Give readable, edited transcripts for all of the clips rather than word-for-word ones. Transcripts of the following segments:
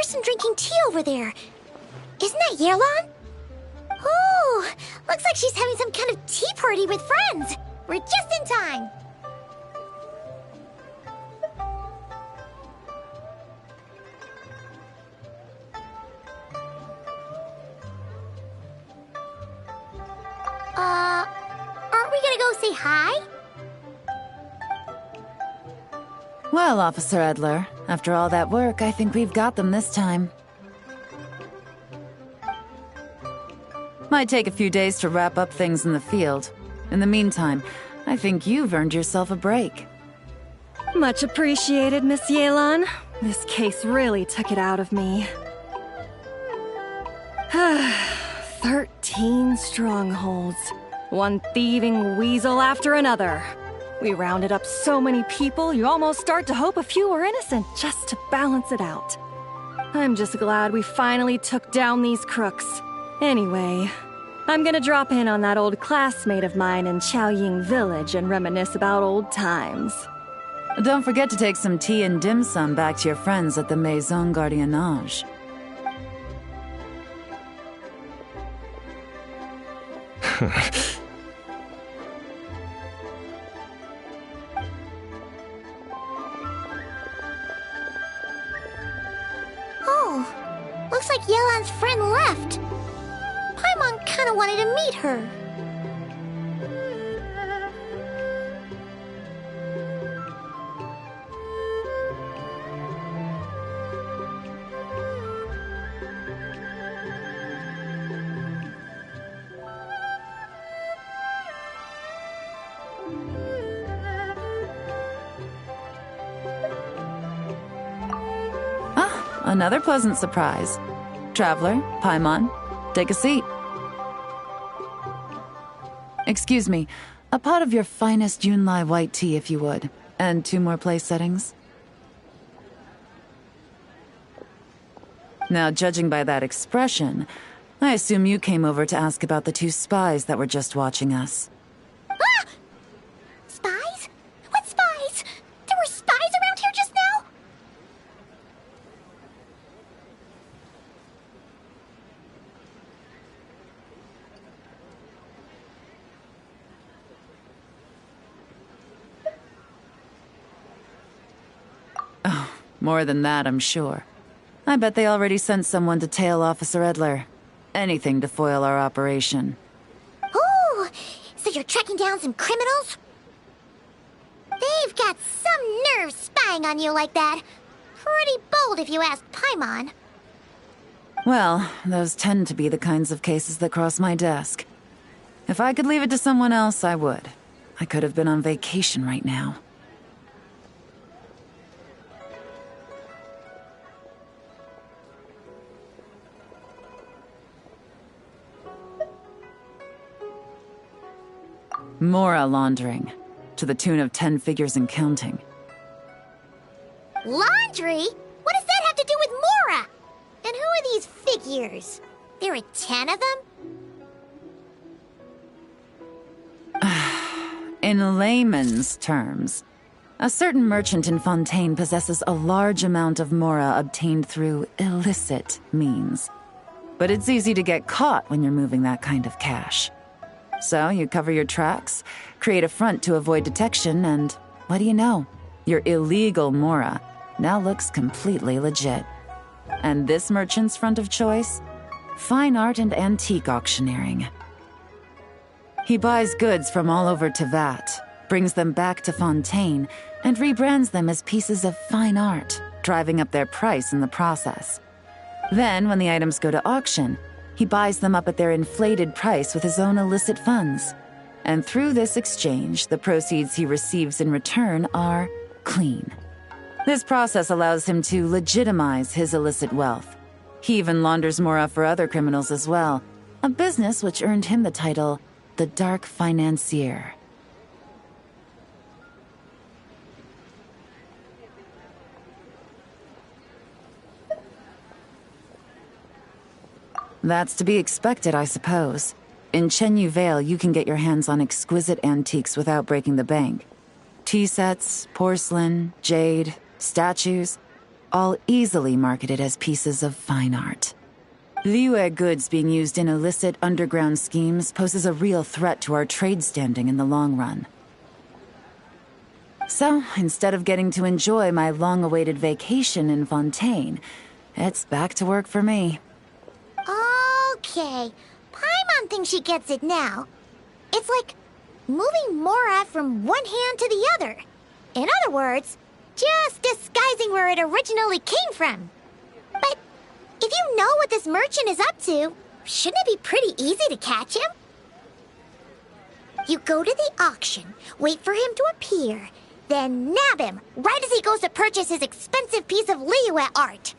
person drinking tea over there. Isn't that Yelan? Ooh, looks like she's having some kind of tea party with friends. We're just in time. Aren't we gonna go say hi? Well, Officer Edler, after all that work, I think we've got them this time. Might take a few days to wrap up things in the field. In the meantime, I think you've earned yourself a break. Much appreciated, Miss Yelan. This case really took it out of me. 13 strongholds. One thieving weasel after another. We rounded up so many people, you almost start to hope a few were innocent just to balance it out. I'm just glad we finally took down these crooks. Anyway, I'm gonna drop in on that old classmate of mine in Chaoying Village and reminisce about old times. Don't forget to take some tea and dim sum back to your friends at the Maison Gardiennage. Oh, looks like Yelan's friend left. Paimon kinda wanted to meet her. Another pleasant surprise. Traveler, Paimon, take a seat. Excuse me, a pot of your finest Yunlai white tea, if you would. And 2 more place settings. Now, judging by that expression, I assume you came over to ask about the 2 spies that were just watching us. Ah! Spies? What spies? There were spies around here just now? More than that, I'm sure. I bet they already sent someone to tail Officer Edler. Anything to foil our operation. Ooh, so you're tracking down some criminals? They've got some nerve spying on you like that. Pretty bold if you ask Paimon. Well, those tend to be the kinds of cases that cross my desk. If I could leave it to someone else, I would. I could have been on vacation right now. Mora laundering, to the tune of 10 figures and counting. Laundry? What does that have to do with Mora? And who are these figures? There are 10 of them? In layman's terms, a certain merchant in Fontaine possesses a large amount of Mora obtained through illicit means. But it's easy to get caught when you're moving that kind of cash. So you cover your tracks, create a front to avoid detection, and what do you know? Your illegal Mora now looks completely legit. And this merchant's front of choice? Fine art and antique auctioneering. He buys goods from all over Tevat, brings them back to Fontaine, and rebrands them as pieces of fine art, driving up their price in the process. Then, when the items go to auction, he buys them up at their inflated price with his own illicit funds. And through this exchange, the proceeds he receives in return are clean. This process allows him to legitimize his illicit wealth. He even launders Mora for other criminals as well, a business which earned him the title, the Dark Financier. That's to be expected, I suppose. In Chenyu Vale, you can get your hands on exquisite antiques without breaking the bank. Tea sets, porcelain, jade, statues, all easily marketed as pieces of fine art. Liyue goods being used in illicit underground schemes poses a real threat to our trade standing in the long run. So, instead of getting to enjoy my long-awaited vacation in Fontaine, it's back to work for me. Okay, Paimon thinks she gets it now. It's like moving Mora from one hand to the other. In other words, just disguising where it originally came from. But if you know what this merchant is up to, shouldn't it be pretty easy to catch him? You go to the auction, wait for him to appear, then nab him right as he goes to purchase his expensive piece of Liyue art.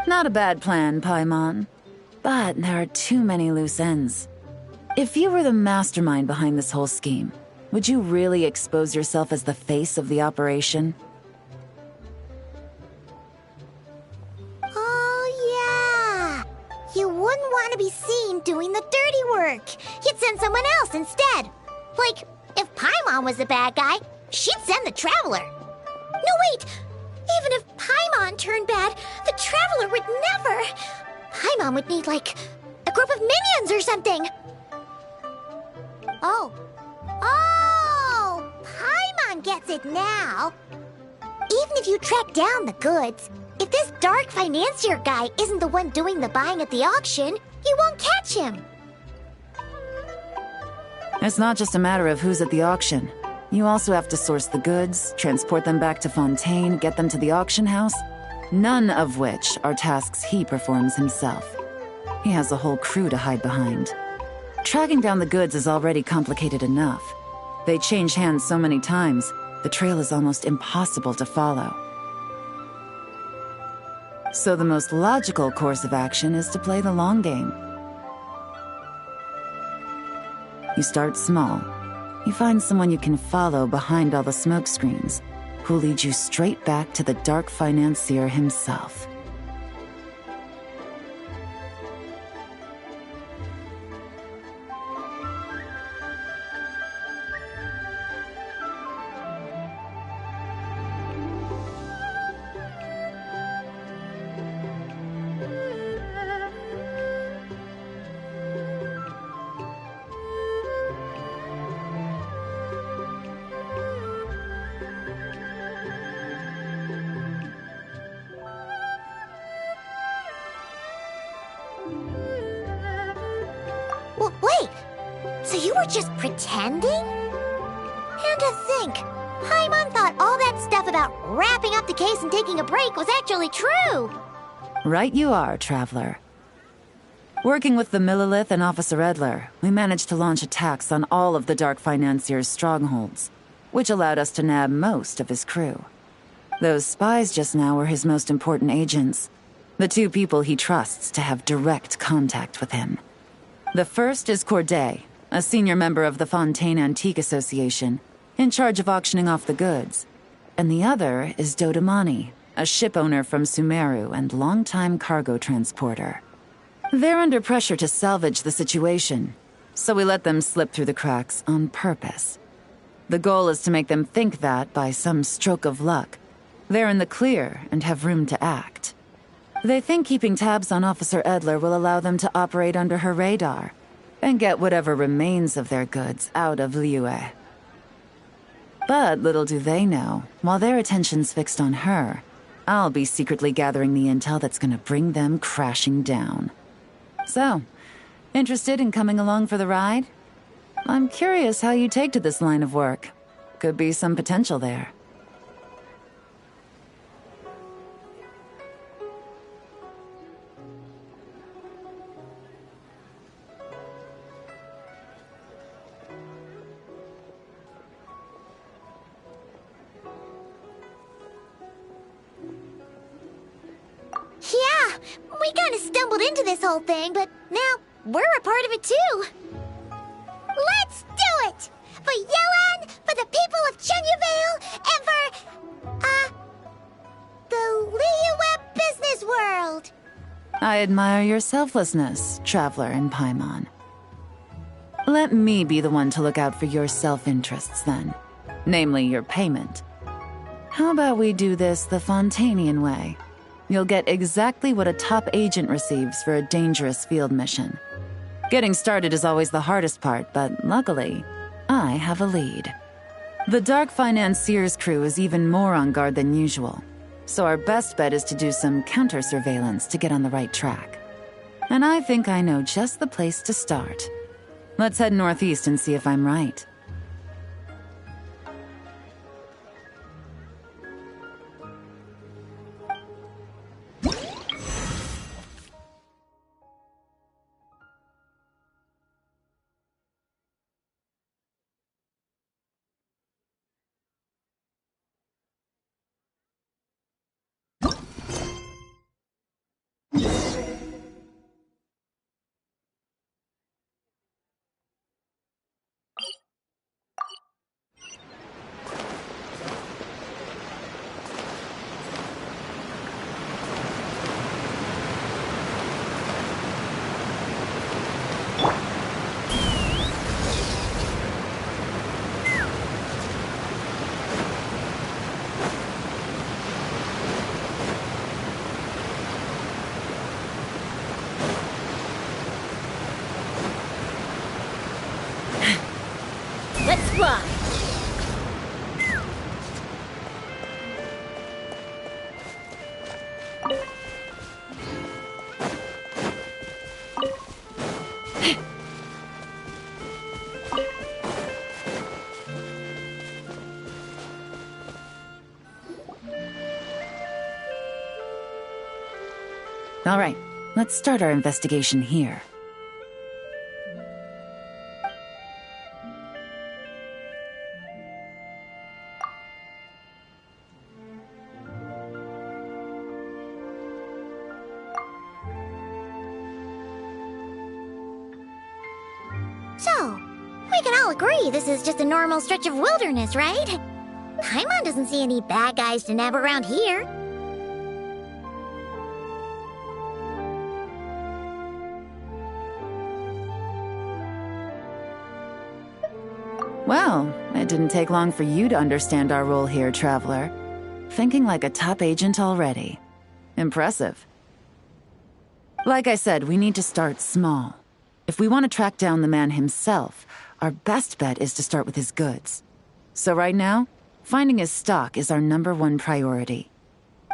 Not a bad plan, Paimon. But there are too many loose ends. If you were the mastermind behind this whole scheme, would you really expose yourself as the face of the operation? Oh, yeah. You wouldn't want to be seen doing the dirty work. You'd send someone else instead. Like, if Paimon was the bad guy, she'd send the Traveler. No, wait! Even if Paimon turned bad, the Traveler would never... Paimon would need, like, a group of minions or something. Oh. Oh! Paimon gets it now. Even if you track down the goods, if this dark financier guy isn't the one doing the buying at the auction, you won't catch him. It's not just a matter of who's at the auction. You also have to source the goods, transport them back to Fontaine, get them to the auction house. None of which are tasks he performs himself. He has a whole crew to hide behind. Tracking down the goods is already complicated enough. They change hands so many times, the trail is almost impossible to follow. So the most logical course of action is to play the long game. You start small. You find someone you can follow behind all the smoke screens, who'll lead you straight back to the dark financier himself. Wait! So you were just pretending? And to think, Paimon thought all that stuff about wrapping up the case and taking a break was actually true! Right you are, Traveler. Working with the Millilith and Officer Edler, we managed to launch attacks on all of the Dark Financier's strongholds, which allowed us to nab most of his crew. Those spies just now were his most important agents, the two people he trusts to have direct contact with him. The first is Corday, a senior member of the Fontaine Antique Association, in charge of auctioning off the goods. And the other is Dodamani, a ship owner from Sumeru and longtime cargo transporter. They're under pressure to salvage the situation, so we let them slip through the cracks on purpose. The goal is to make them think that, by some stroke of luck, they're in the clear and have room to act. They think keeping tabs on Officer Edler will allow them to operate under her radar and get whatever remains of their goods out of Liyue. But little do they know, while their attention's fixed on her, I'll be secretly gathering the intel that's gonna bring them crashing down. So, interested in coming along for the ride? I'm curious how you take to this line of work. Could be some potential there. Yeah, we kinda stumbled into this whole thing, but now we're a part of it too. Let's do it! For Yelan, for the people of Chenyavale, and for, the Liyue business world! I admire your selflessness, Traveler and Paimon. Let me be the one to look out for your self-interests, then. Namely, your payment. How about we do this the Fontanian way? You'll get exactly what a top agent receives for a dangerous field mission. Getting started is always the hardest part, but luckily, I have a lead. The Dark Financier's crew is even more on guard than usual, so our best bet is to do some counter-surveillance to get on the right track. And I think I know just the place to start. Let's head northeast and see if I'm right. Let's fly! All right, let's start our investigation here. So, we can all agree this is just a normal stretch of wilderness, right? Paimon doesn't see any bad guys to nab around here. Well, it didn't take long for you to understand our role here, Traveler. Thinking like a top agent already. Impressive. Like I said, we need to start small. If we want to track down the man himself, our best bet is to start with his goods. So right now, finding his stock is our #1 priority.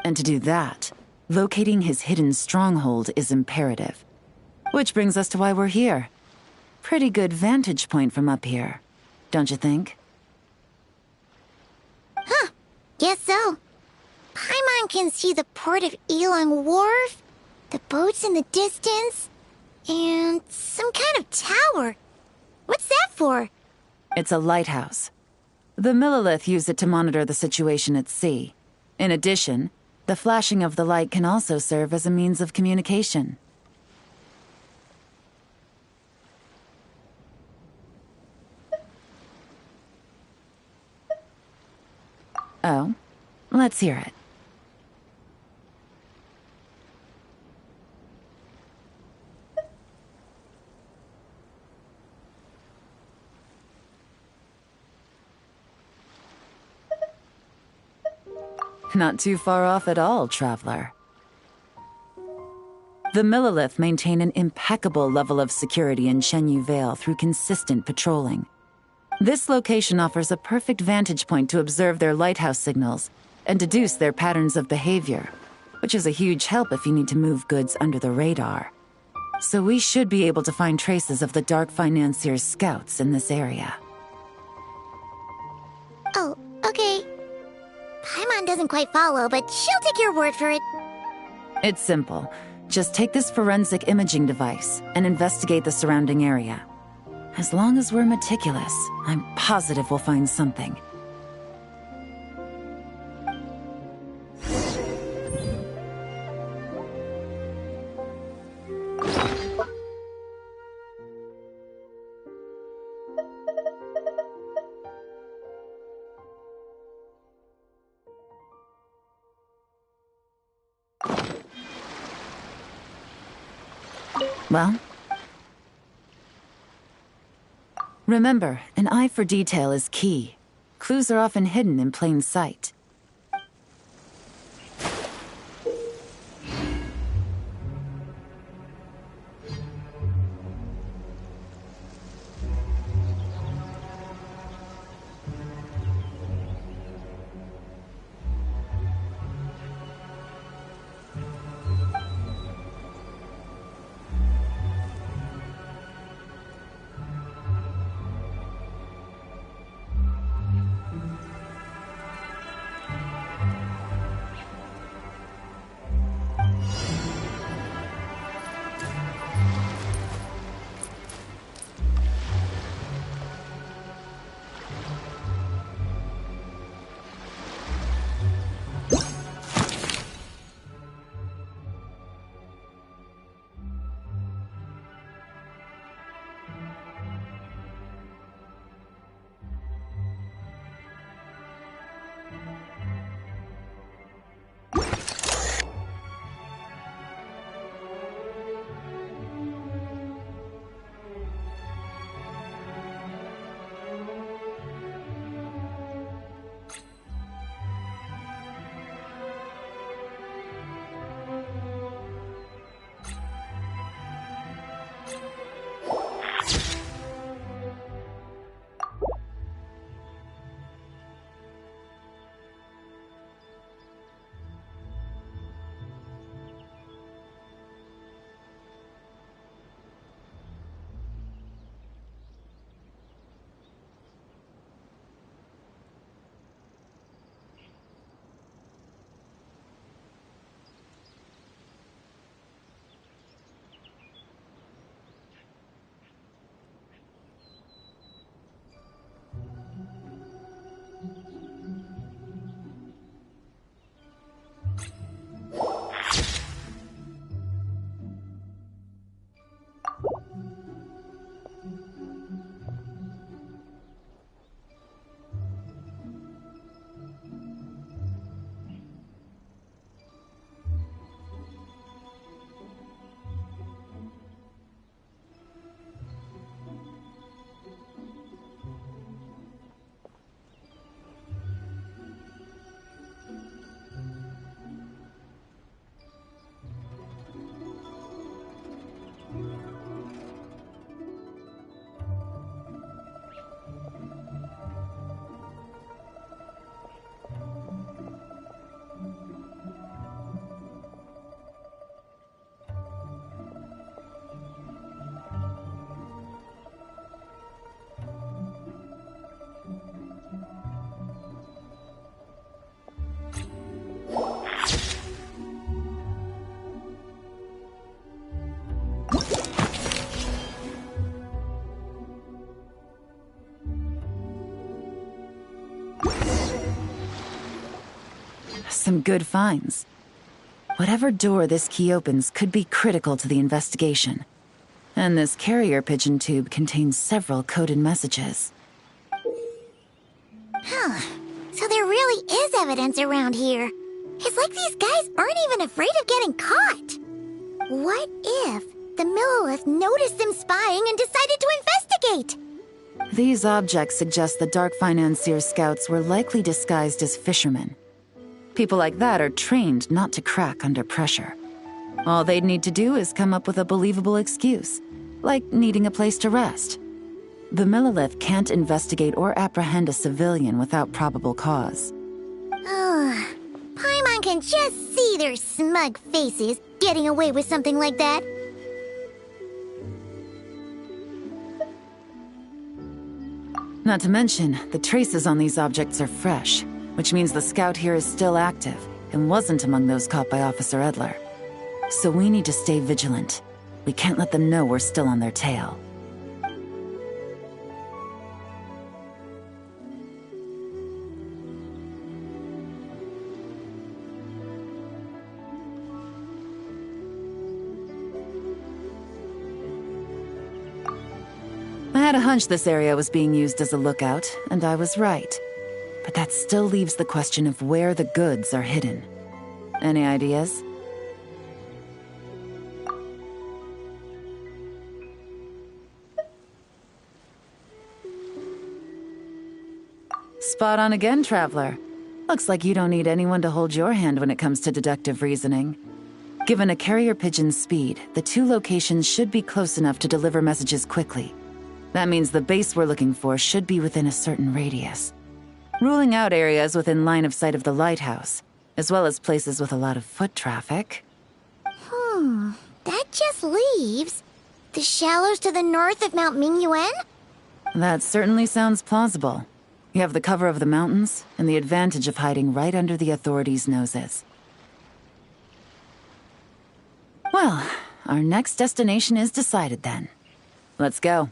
And to do that, locating his hidden stronghold is imperative. Which brings us to why we're here. Pretty good vantage point from up here. Don't you think? Huh, guess so. Paimon can see the port of Elong Wharf, the boats in the distance, and some kind of tower. What's that for? It's a lighthouse. The Millilith use it to monitor the situation at sea. In addition, the flashing of the light can also serve as a means of communication. Oh, let's hear it. Not too far off at all, Traveler. The Millilith maintain an impeccable level of security in Shenyu Vale through consistent patrolling. This location offers a perfect vantage point to observe their lighthouse signals and deduce their patterns of behavior, which is a huge help if you need to move goods under the radar. So we should be able to find traces of the Dark Financier's scouts in this area. Oh, okay. Paimon doesn't quite follow, but she'll take your word for it. It's simple. Just take this forensic imaging device and investigate the surrounding area. As long as we're meticulous, I'm positive we'll find something. Well? Remember, an eye for detail is key. Clues are often hidden in plain sight. some good finds. Whatever door this key opens could be critical to the investigation. And this carrier pigeon tube contains several coded messages. Huh. So there really is evidence around here. It's like these guys aren't even afraid of getting caught. What if the Millilith noticed them spying and decided to investigate? These objects suggest the Dark Financier scouts were likely disguised as fishermen. People like that are trained not to crack under pressure. All they'd need to do is come up with a believable excuse, like needing a place to rest. The Millilith can't investigate or apprehend a civilian without probable cause. Ugh. Paimon can just see their smug faces getting away with something like that. Not to mention, the traces on these objects are fresh, which means the scout here is still active and wasn't among those caught by Officer Edler. So we need to stay vigilant. We can't let them know we're still on their tail. I had a hunch this area was being used as a lookout, and I was right. But that still leaves the question of where the goods are hidden. Any ideas? Spot on again, Traveler. Looks like you don't need anyone to hold your hand when it comes to deductive reasoning. Given a carrier pigeon's speed, the two locations should be close enough to deliver messages quickly. That means the base we're looking for should be within a certain radius. Ruling out areas within line of sight of the lighthouse, as well as places with a lot of foot traffic. That just leaves the shallows to the north of Mount Mingyuan? That certainly sounds plausible. You have the cover of the mountains, and the advantage of hiding right under the authorities' noses. Well, our next destination is decided then. Let's go.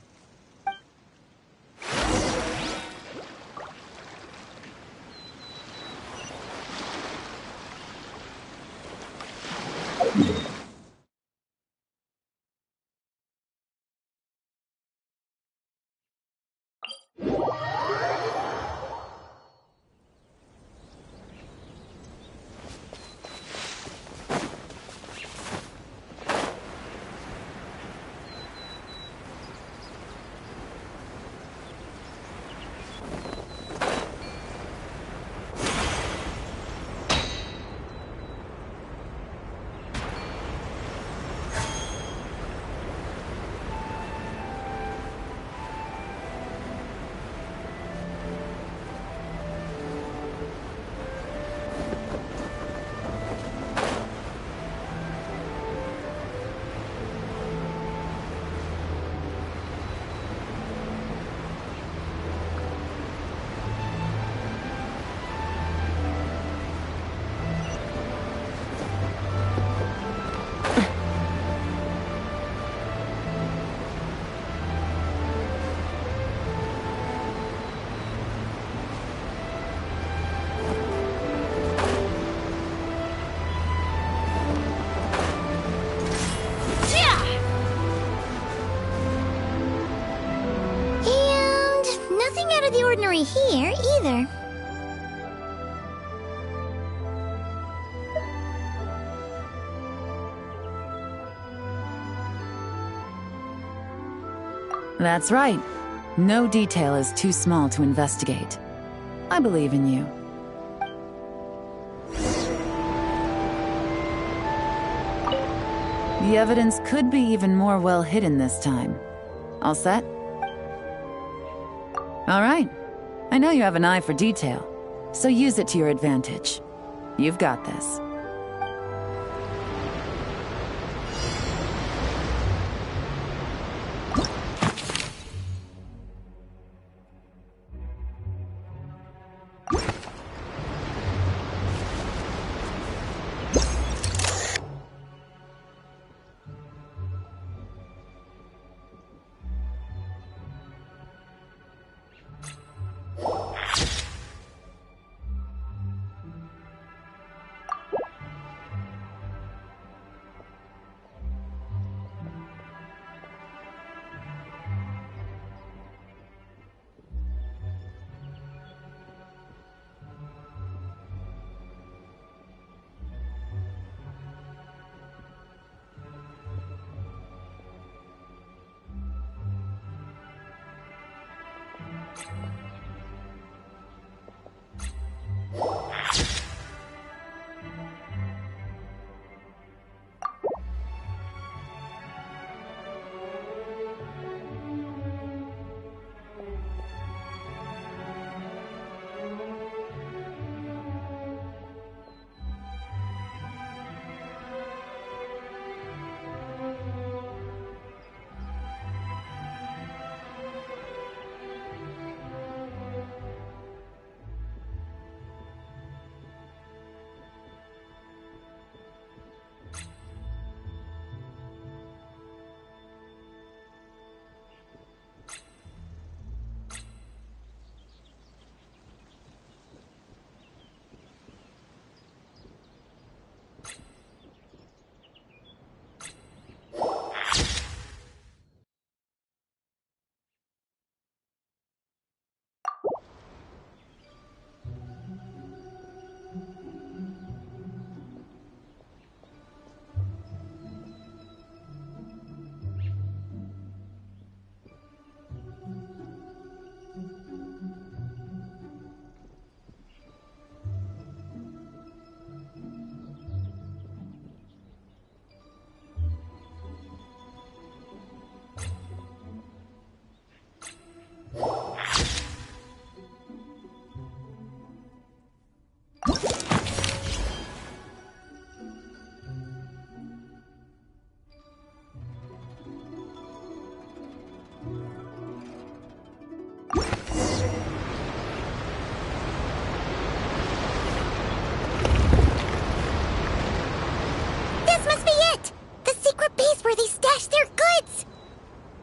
The ordinary here, either. That's right. No detail is too small to investigate. I believe in you. The evidence could be even more well hidden this time. All set? All right. I know you have an eye for detail, so use it to your advantage. You've got this.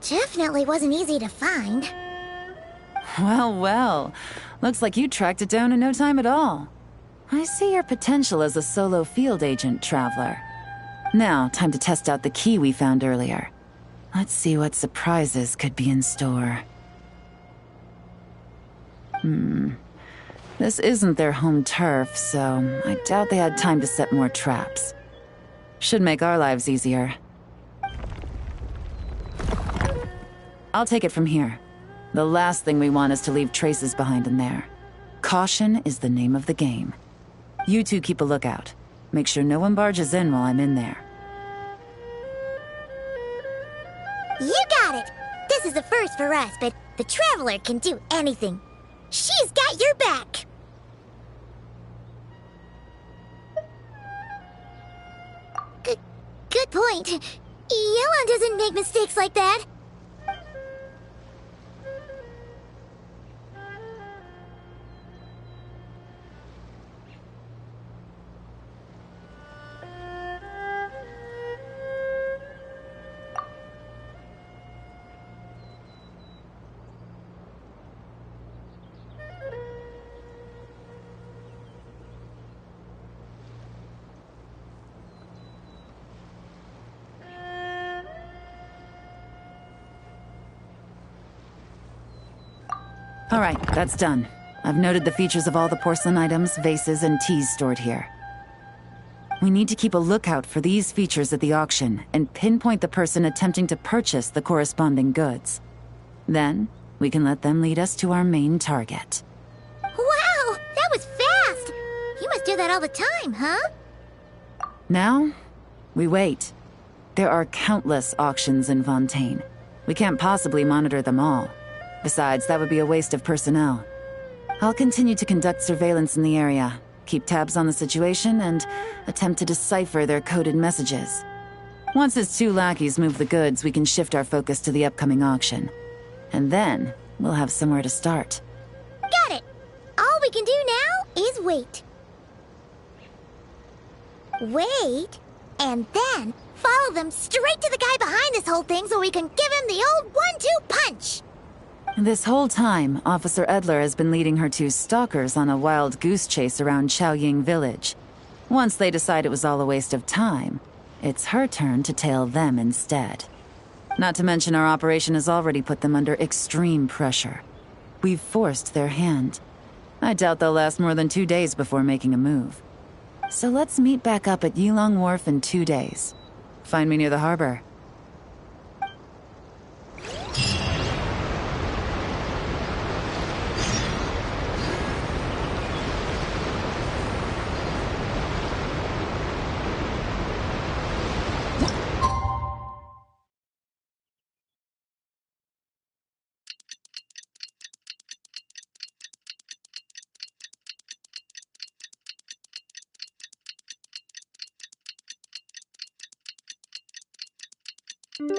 Definitely wasn't easy to find. Well, well. Looks like you tracked it down in no time at all. I see your potential as a solo field agent, Traveler. Now, time to test out the key we found earlier. Let's see what surprises could be in store. This isn't their home turf, so I doubt they had time to set more traps. Should make our lives easier. I'll take it from here. The last thing we want is to leave traces behind in there. Caution is the name of the game. You two keep a lookout. Make sure no one barges in while I'm in there. You got it! This is a first for us, but the Traveler can do anything. She's got your back! Good point. Yelan doesn't make mistakes like that. All right, that's done. I've noted the features of all the porcelain items, vases, and teas stored here. We need to keep a lookout for these features at the auction and pinpoint the person attempting to purchase the corresponding goods. Then, we can let them lead us to our main target. Wow, that was fast! You must do that all the time, huh? Now, we wait. There are countless auctions in Fontaine. We can't possibly monitor them all. Besides, that would be a waste of personnel. I'll continue to conduct surveillance in the area, keep tabs on the situation, and attempt to decipher their coded messages. Once his two lackeys move the goods, we can shift our focus to the upcoming auction. And then, we'll have somewhere to start. Got it! All we can do now is wait. Wait, and then follow them straight to the guy behind this whole thing so we can give him the old 1-2 punch! This whole time, Officer Edler has been leading her two stalkers on a wild goose chase around Chaoying Village. Once they decide it was all a waste of time, it's her turn to tail them instead. Not to mention our operation has already put them under extreme pressure. We've forced their hand. I doubt they'll last more than 2 days before making a move. So let's meet back up at Yilong Wharf in 2 days. Find me near the harbor. Well,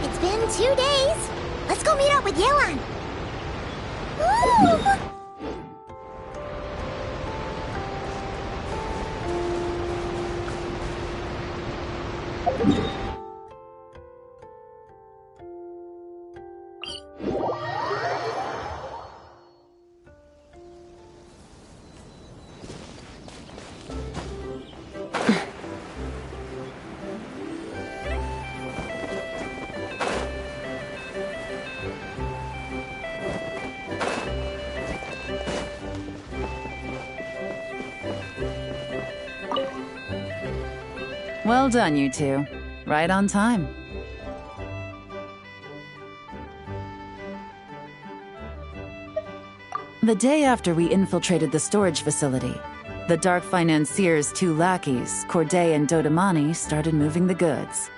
it's been 2 days. Let's go meet up with Yelan. Woo! Well done, you two. Right on time. The day after we infiltrated the storage facility, the Dark Financier's 2 lackeys, Corday and Dodamani, started moving the goods.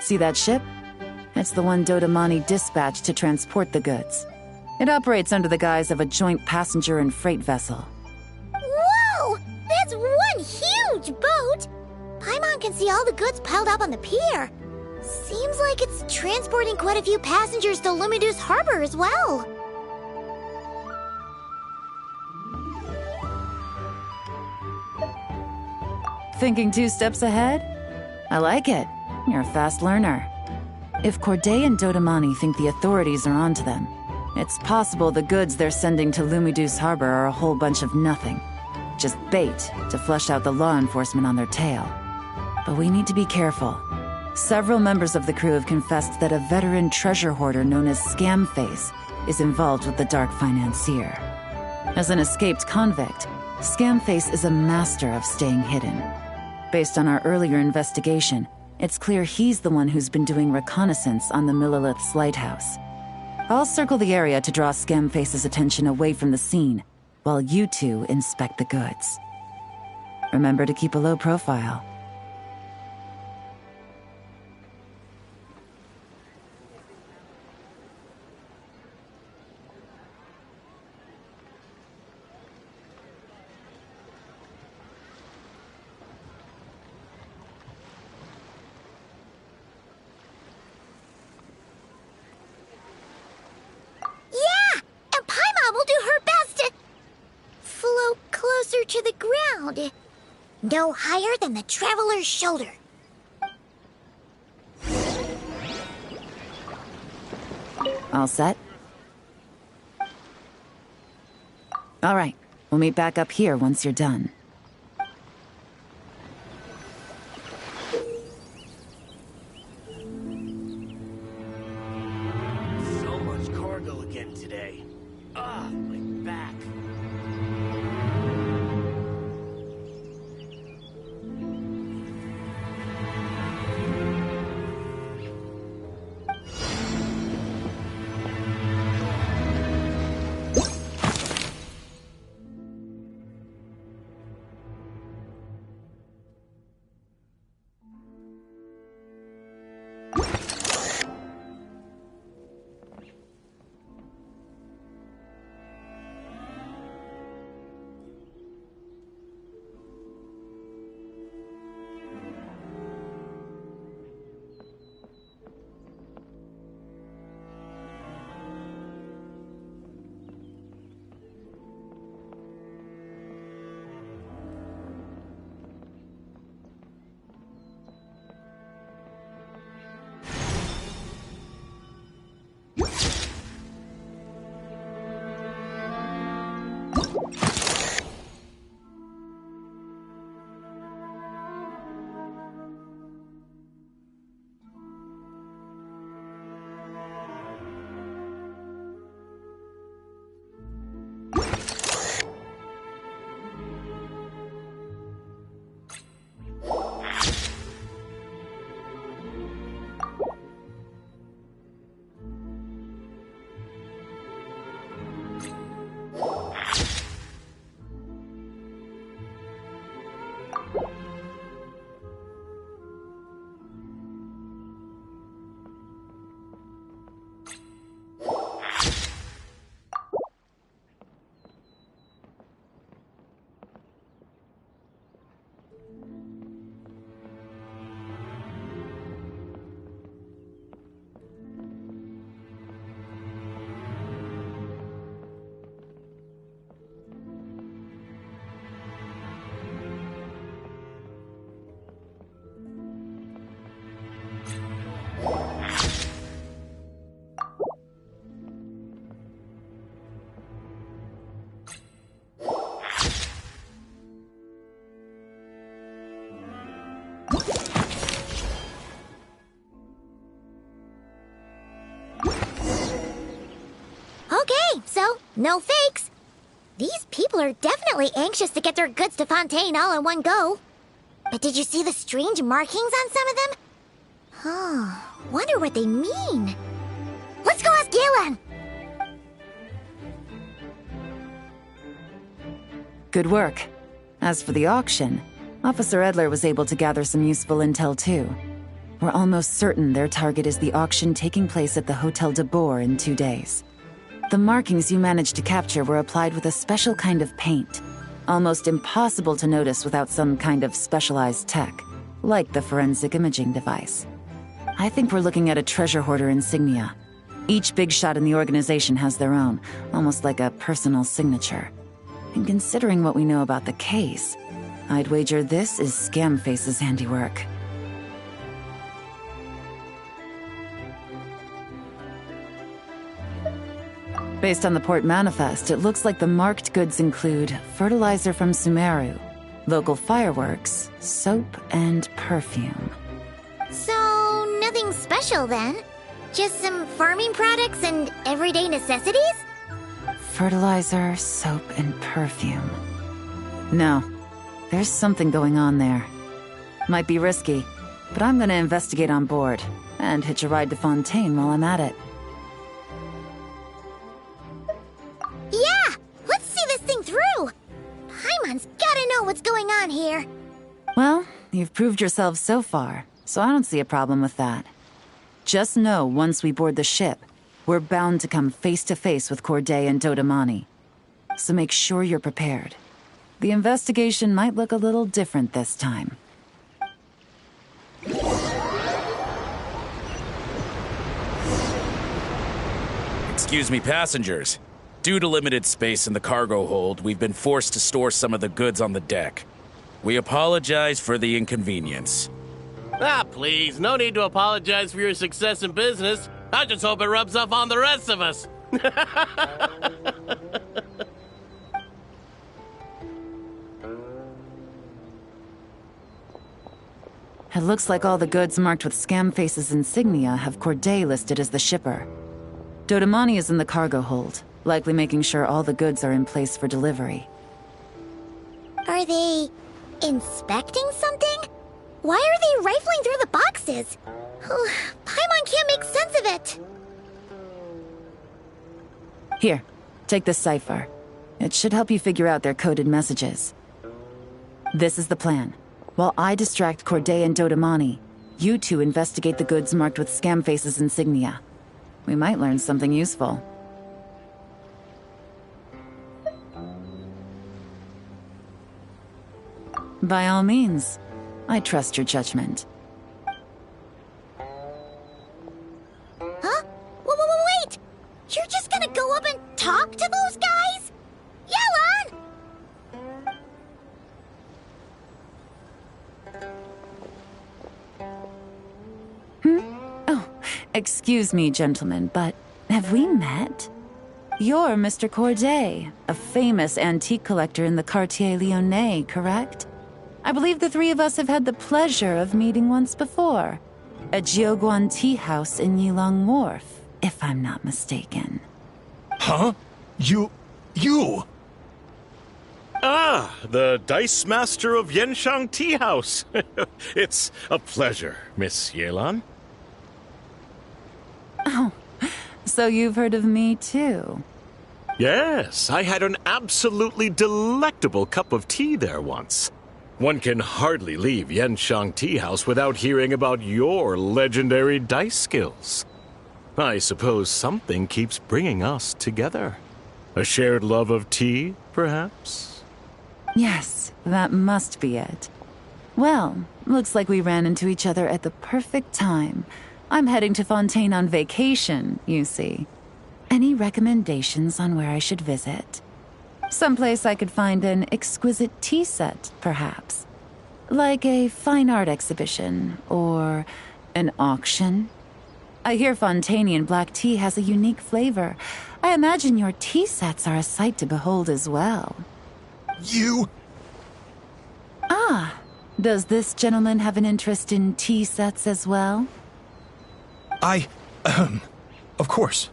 See that ship? It's the one Dodamani dispatched to transport the goods. It operates under the guise of a joint passenger and freight vessel. Whoa! That's one huge boat! Paimon can see all the goods piled up on the pier. Seems like it's transporting quite a few passengers to Lumidu's harbor as well. Thinking 2 steps ahead? I like it. You're a fast learner. If Corday and Dodamani think the authorities are onto them, it's possible the goods they're sending to Lumidu's harbor are a whole bunch of nothing. Just bait to flush out the law enforcement on their tail. But we need to be careful. Several members of the crew have confessed that a veteran treasure hoarder known as Scamface is involved with the Dark Financier. As an escaped convict, Scamface is a master of staying hidden. Based on our earlier investigation, it's clear he's the one who's been doing reconnaissance on the Millilith's lighthouse. I'll circle the area to draw Scamface's attention away from the scene, while you two inspect the goods. Remember to keep a low profile. To the ground. No higher than the traveler's shoulder. All set? All right, we'll meet back up here once you're done. So much cargo again today. My back. Okay, so no fakes. These people are definitely anxious to get their goods to Fontaine all in one go. But did you see the strange markings on some of them? Oh, wonder what they mean. Let's go ask Galen! Good work. As for the auction, Officer Edler was able to gather some useful intel too. We're almost certain their target is the auction taking place at the Hotel de Boer in 2 days. The markings you managed to capture were applied with a special kind of paint. Almost impossible to notice without some kind of specialized tech, like the forensic imaging device. I think we're looking at a treasure hoarder insignia. Each big shot in the organization has their own, almost like a personal signature. And considering what we know about the case, I'd wager this is Scamface's handiwork. Based on the port manifest, it looks like the marked goods include fertilizer from Sumeru, local fireworks, soap, and perfume. So, nothing special then? Just some farming products and everyday necessities? Fertilizer, soap, and perfume. No, there's something going on there. Might be risky, but I'm gonna investigate on board, and hitch a ride to Fontaine while I'm at it. Yeah! Let's see this thing through! Paimon's gotta know what's going on here. Well, you've proved yourself so far, so I don't see a problem with that. Just know once we board the ship, we're bound to come face to face with Corday and Dodamani. So make sure you're prepared. The investigation might look a little different this time. Excuse me, passengers. Due to limited space in the cargo hold, we've been forced to store some of the goods on the deck. We apologize for the inconvenience. Ah, please, no need to apologize for your success in business. I just hope it rubs off on the rest of us. It looks like all the goods marked with Scamface's insignia have Corday listed as the shipper. Dodamani is in the cargo hold, likely making sure all the goods are in place for delivery. Are they inspecting something? Why are they rifling through the boxes? Paimon can't make sense of it. Here, take this cipher. It should help you figure out their coded messages. This is the plan. While I distract Corday and Dodamani, you two investigate the goods marked with Scamface's insignia. We might learn something useful. By all means, I trust your judgment. Huh? Wait! You're just gonna go up and talk to those guys? Yelan! Oh, excuse me, gentlemen, but have we met? You're Mr. Corday, a famous antique collector in the Quartier Lyonnais, correct? I believe the three of us have had the pleasure of meeting once before. At Jiuguan Tea House in Yilong Wharf, if I'm not mistaken. Huh? You... Ah, the Dice Master of Yenshang Tea House. It's a pleasure, Miss Yelan. Oh, so you've heard of me too? Yes, I had an absolutely delectable cup of tea there once. One can hardly leave Yenshang Tea House without hearing about your legendary dice skills. I suppose something keeps bringing us together. A shared love of tea, perhaps? Yes, that must be it. Well, looks like we ran into each other at the perfect time. I'm heading to Fontaine on vacation, you see. Any recommendations on where I should visit? Someplace I could find an exquisite tea set, perhaps. Like a fine art exhibition, or an auction. I hear Fontainian black tea has a unique flavor. I imagine your tea sets are a sight to behold as well. You... Ah, does this gentleman have an interest in tea sets as well? Of course.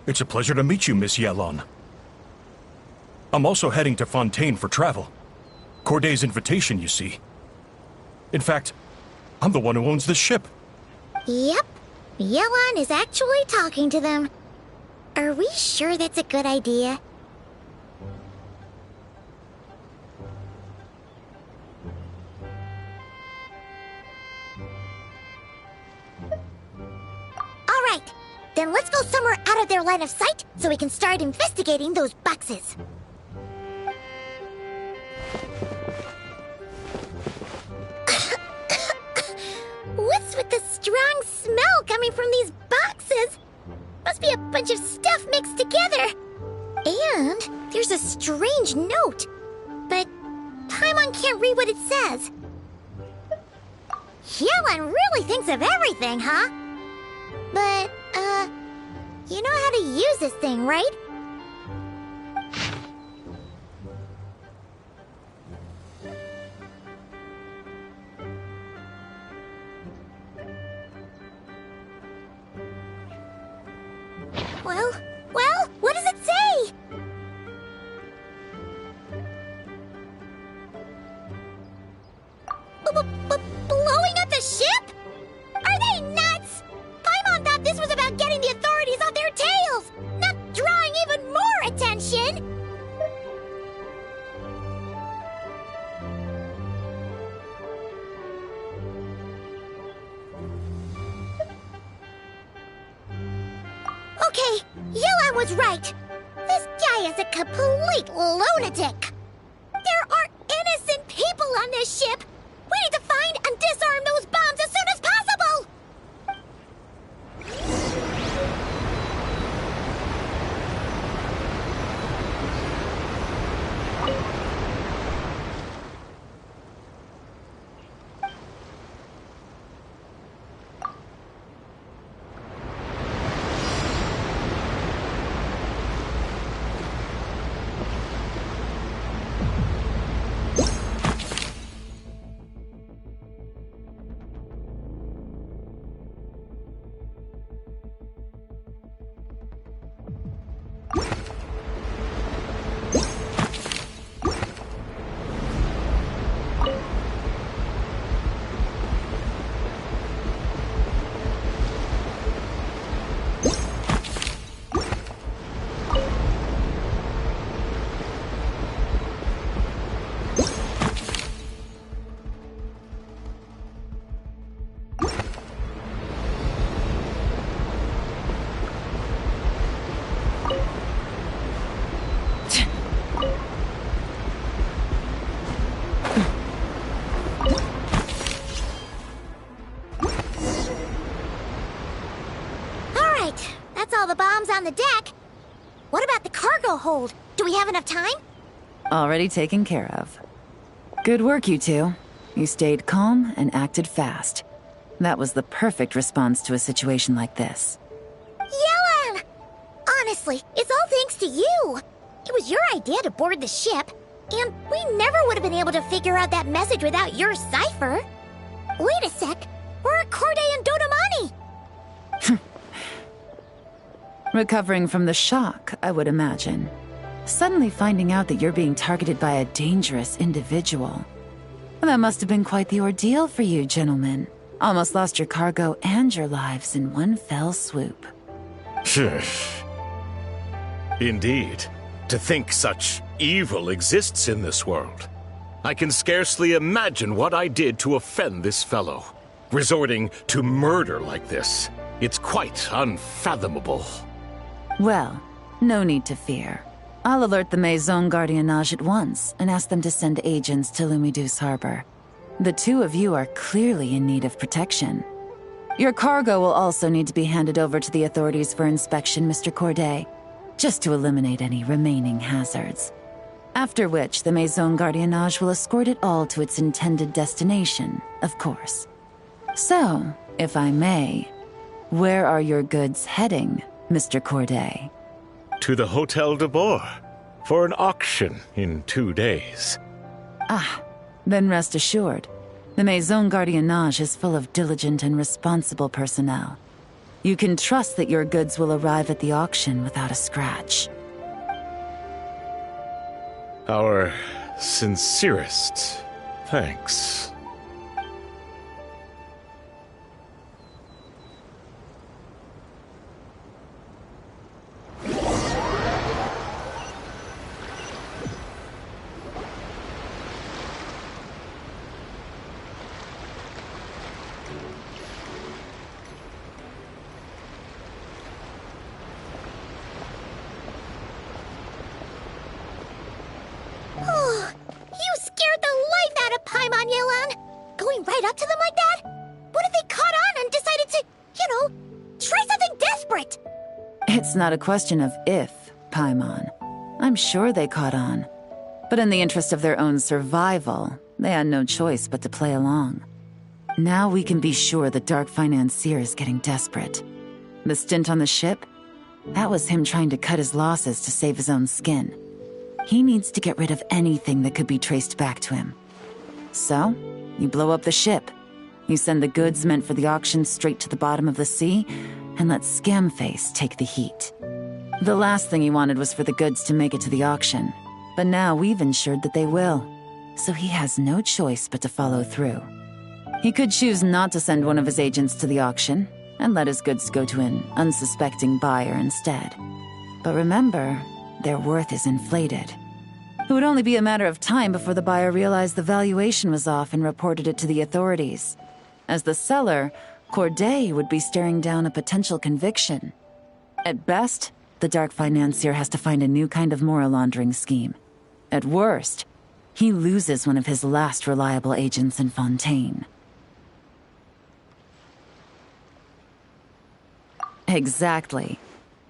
It's a pleasure to meet you, Miss Yelon. I'm also heading to Fontaine for travel. Corday's invitation, you see. In fact, I'm the one who owns this ship. Yep. Yelon is actually talking to them. Are we sure that's a good idea? Alright, then let's go somewhere out of their line of sight so we can start investigating those boxes. What's with the strong smell coming from these boxes? Must be a bunch of stuff mixed together. And there's a strange note. But Paimon can't read what it says. Yelon really thinks of everything, huh? But, you know how to use this thing, right? Well, what does it say? Blowing up the ship? Are they nuts? Paimon thought this was about getting the authorities off their tails, not drawing even more attention. Okay, Yelon was right. This guy is a complete lunatic. There are innocent people on this ship. We need to find and disarm those bombs as soon as possible! All the bombs on the deck. What about the cargo hold? Do we have enough time? Already taken care of. Good work, you two. You stayed calm and acted fast. That was the perfect response to a situation like this. Yelon! Honestly, it's all thanks to you. It was your idea to board the ship, and we never would have been able to figure out that message without your cipher. Wait a sec. Where are Corday and Dodomani? Recovering from the shock, I would imagine. Suddenly finding out that you're being targeted by a dangerous individual. That must have been quite the ordeal for you, gentlemen. Almost lost your cargo and your lives in one fell swoop. Indeed. To think such evil exists in this world. I can scarcely imagine what I did to offend this fellow. Resorting to murder like this. It's quite unfathomable. Well, no need to fear. I'll alert the Maison Gardiennage at once and ask them to send agents to Lumidus Harbor. The two of you are clearly in need of protection. Your cargo will also need to be handed over to the authorities for inspection, Mr. Corday, just to eliminate any remaining hazards. After which, the Maison Gardiennage will escort it all to its intended destination, of course. So, if I may, where are your goods heading, Mr. Corday? To the Hotel de Boer, for an auction in 2 days. Ah, then rest assured. The Maison Gardiennage is full of diligent and responsible personnel. You can trust that your goods will arrive at the auction without a scratch. Our sincerest thanks. Oh, you scared the life out of Paimon, Yelan! Going right up to them like that? What if they caught on and decided to, try something desperate? It's not a question of if, Paimon. I'm sure they caught on. But in the interest of their own survival, they had no choice but to play along. Now we can be sure the Dark Financier is getting desperate. The stint on the ship? That was him trying to cut his losses to save his own skin. He needs to get rid of anything that could be traced back to him. So, you blow up the ship. You send the goods meant for the auction straight to the bottom of the sea, and let Scamface take the heat. The last thing he wanted was for the goods to make it to the auction, but now we've ensured that they will, so he has no choice but to follow through. He could choose not to send one of his agents to the auction, and let his goods go to an unsuspecting buyer instead. But remember, their worth is inflated. It would only be a matter of time before the buyer realized the valuation was off and reported it to the authorities. As the seller, Corday would be staring down a potential conviction. At best, the Dark Financier has to find a new kind of moral laundering scheme. At worst, he loses one of his last reliable agents in Fontaine. Exactly.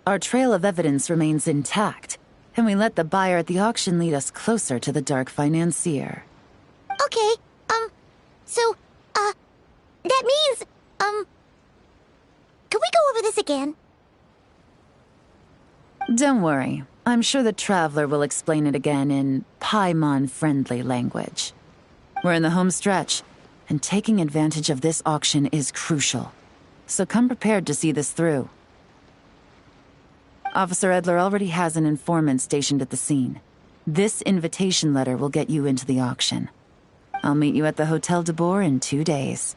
Our trail of evidence remains intact, and we let the buyer at the auction lead us closer to the Dark Financier. Okay, that means, can we go over this again? Don't worry. I'm sure the Traveler will explain it again in Paimon-friendly language. We're in the home stretch, and taking advantage of this auction is crucial. So come prepared to see this through. Officer Edler already has an informant stationed at the scene. This invitation letter will get you into the auction. I'll meet you at the Hotel de Boer in 2 days.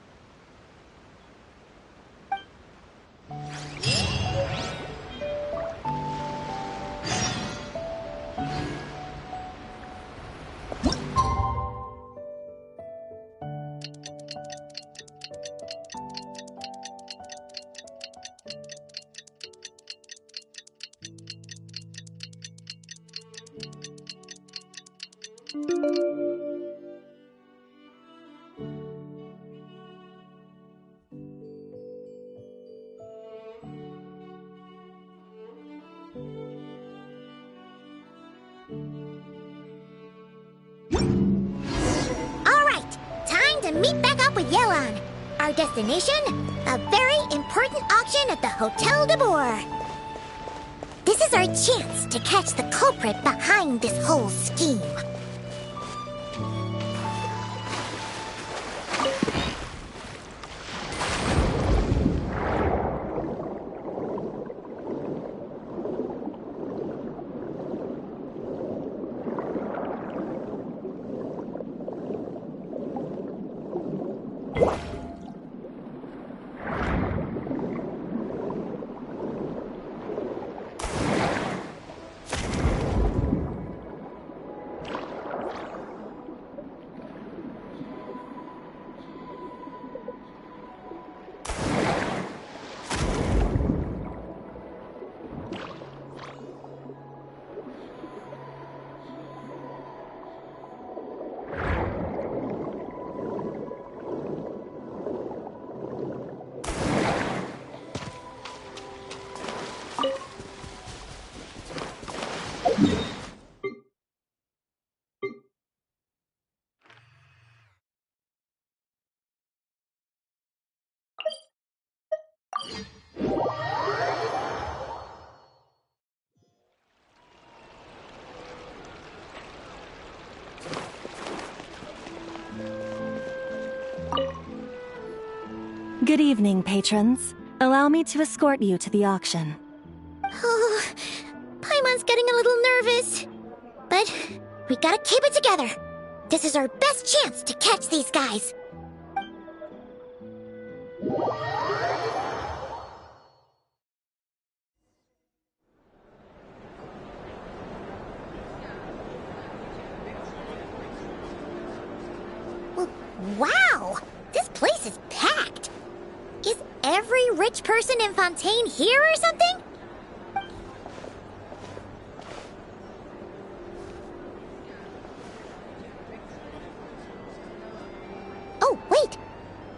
Meet back up with Yelan. Our destination? A very important auction at the Hotel de Boer. This is our chance to catch the culprit behind this whole scheme. Good evening, patrons. Allow me to escort you to the auction. Oh, Paimon's getting a little nervous. But we gotta keep it together. This is our best chance to catch these guys. Wow! This place is packed! Is every rich person in Fontaine here or something? Oh, wait!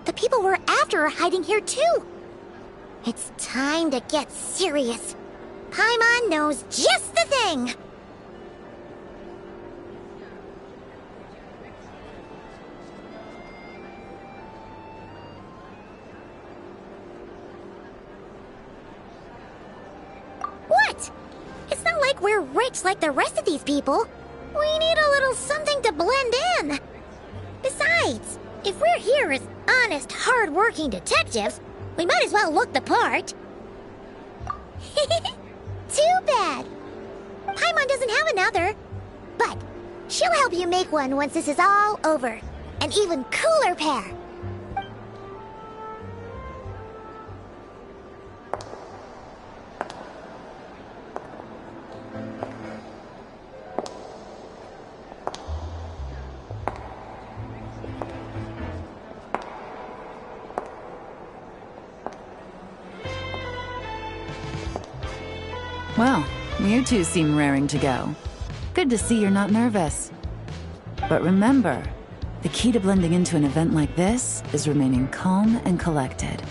The people we're after are hiding here too! It's time to get serious. Paimon knows just the thing! What? It's not like we're rich like the rest of these people. We need a little something to blend in. Besides, if we're here as honest, hard-working detectives, we might as well look the part. Too bad. Paimon doesn't have another. But she'll help you make one once this is all over. An even cooler pair. Well, you two seem raring to go. Good to see you're not nervous. But remember, the key to blending into an event like this is remaining calm and collected.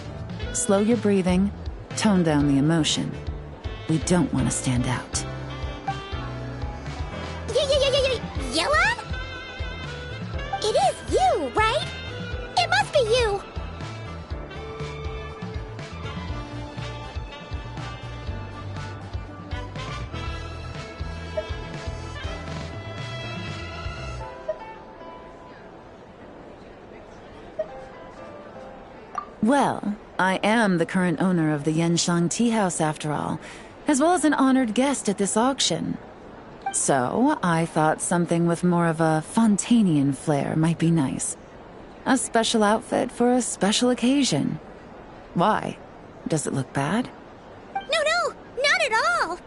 Slow your breathing, tone down the emotion. We don't want to stand out. Yelan? It is you, right? It must be you! Well, I am the current owner of the Genshin Tea House after all, as well as an honored guest at this auction. So, I thought something with more of a Fontainian flair might be nice. A special outfit for a special occasion. Why? Does it look bad? No, not at all!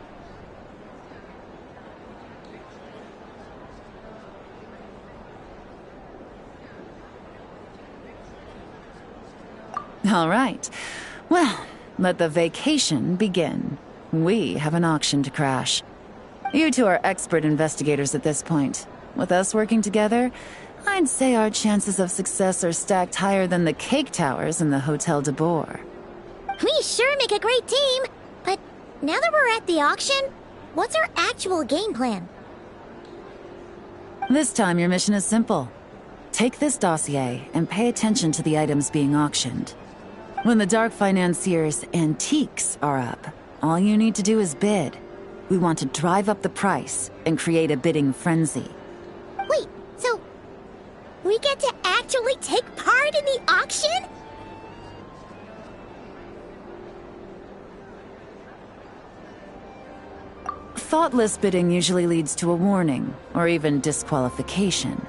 All right. Well, let the vacation begin. We have an auction to crash. You two are expert investigators at this point. With us working together, I'd say our chances of success are stacked higher than the cake towers in the Hotel de Boer. We sure make a great team! But now that we're at the auction, what's our actual game plan? This time your mission is simple. Take this dossier and pay attention to the items being auctioned. When the Dark Financier's antiques are up, all you need to do is bid. We want to drive up the price and create a bidding frenzy. Wait, so we get to actually take part in the auction? Thoughtless bidding usually leads to a warning, or even disqualification.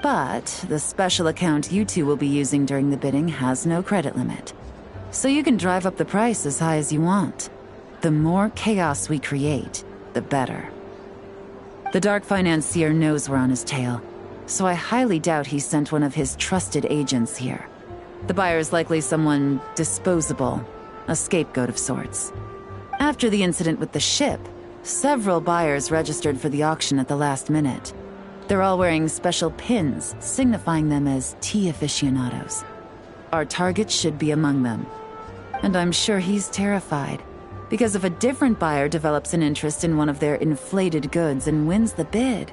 But the special account you two will be using during the bidding has no credit limit. So you can drive up the price as high as you want. The more chaos we create, the better. The Dark Financier knows we're on his tail, so I highly doubt he sent one of his trusted agents here. The buyer's likely someone disposable, a scapegoat of sorts. After the incident with the ship, several buyers registered for the auction at the last minute. They're all wearing special pins, signifying them as tea aficionados. Our target should be among them. And I'm sure he's terrified, because if a different buyer develops an interest in one of their inflated goods and wins the bid,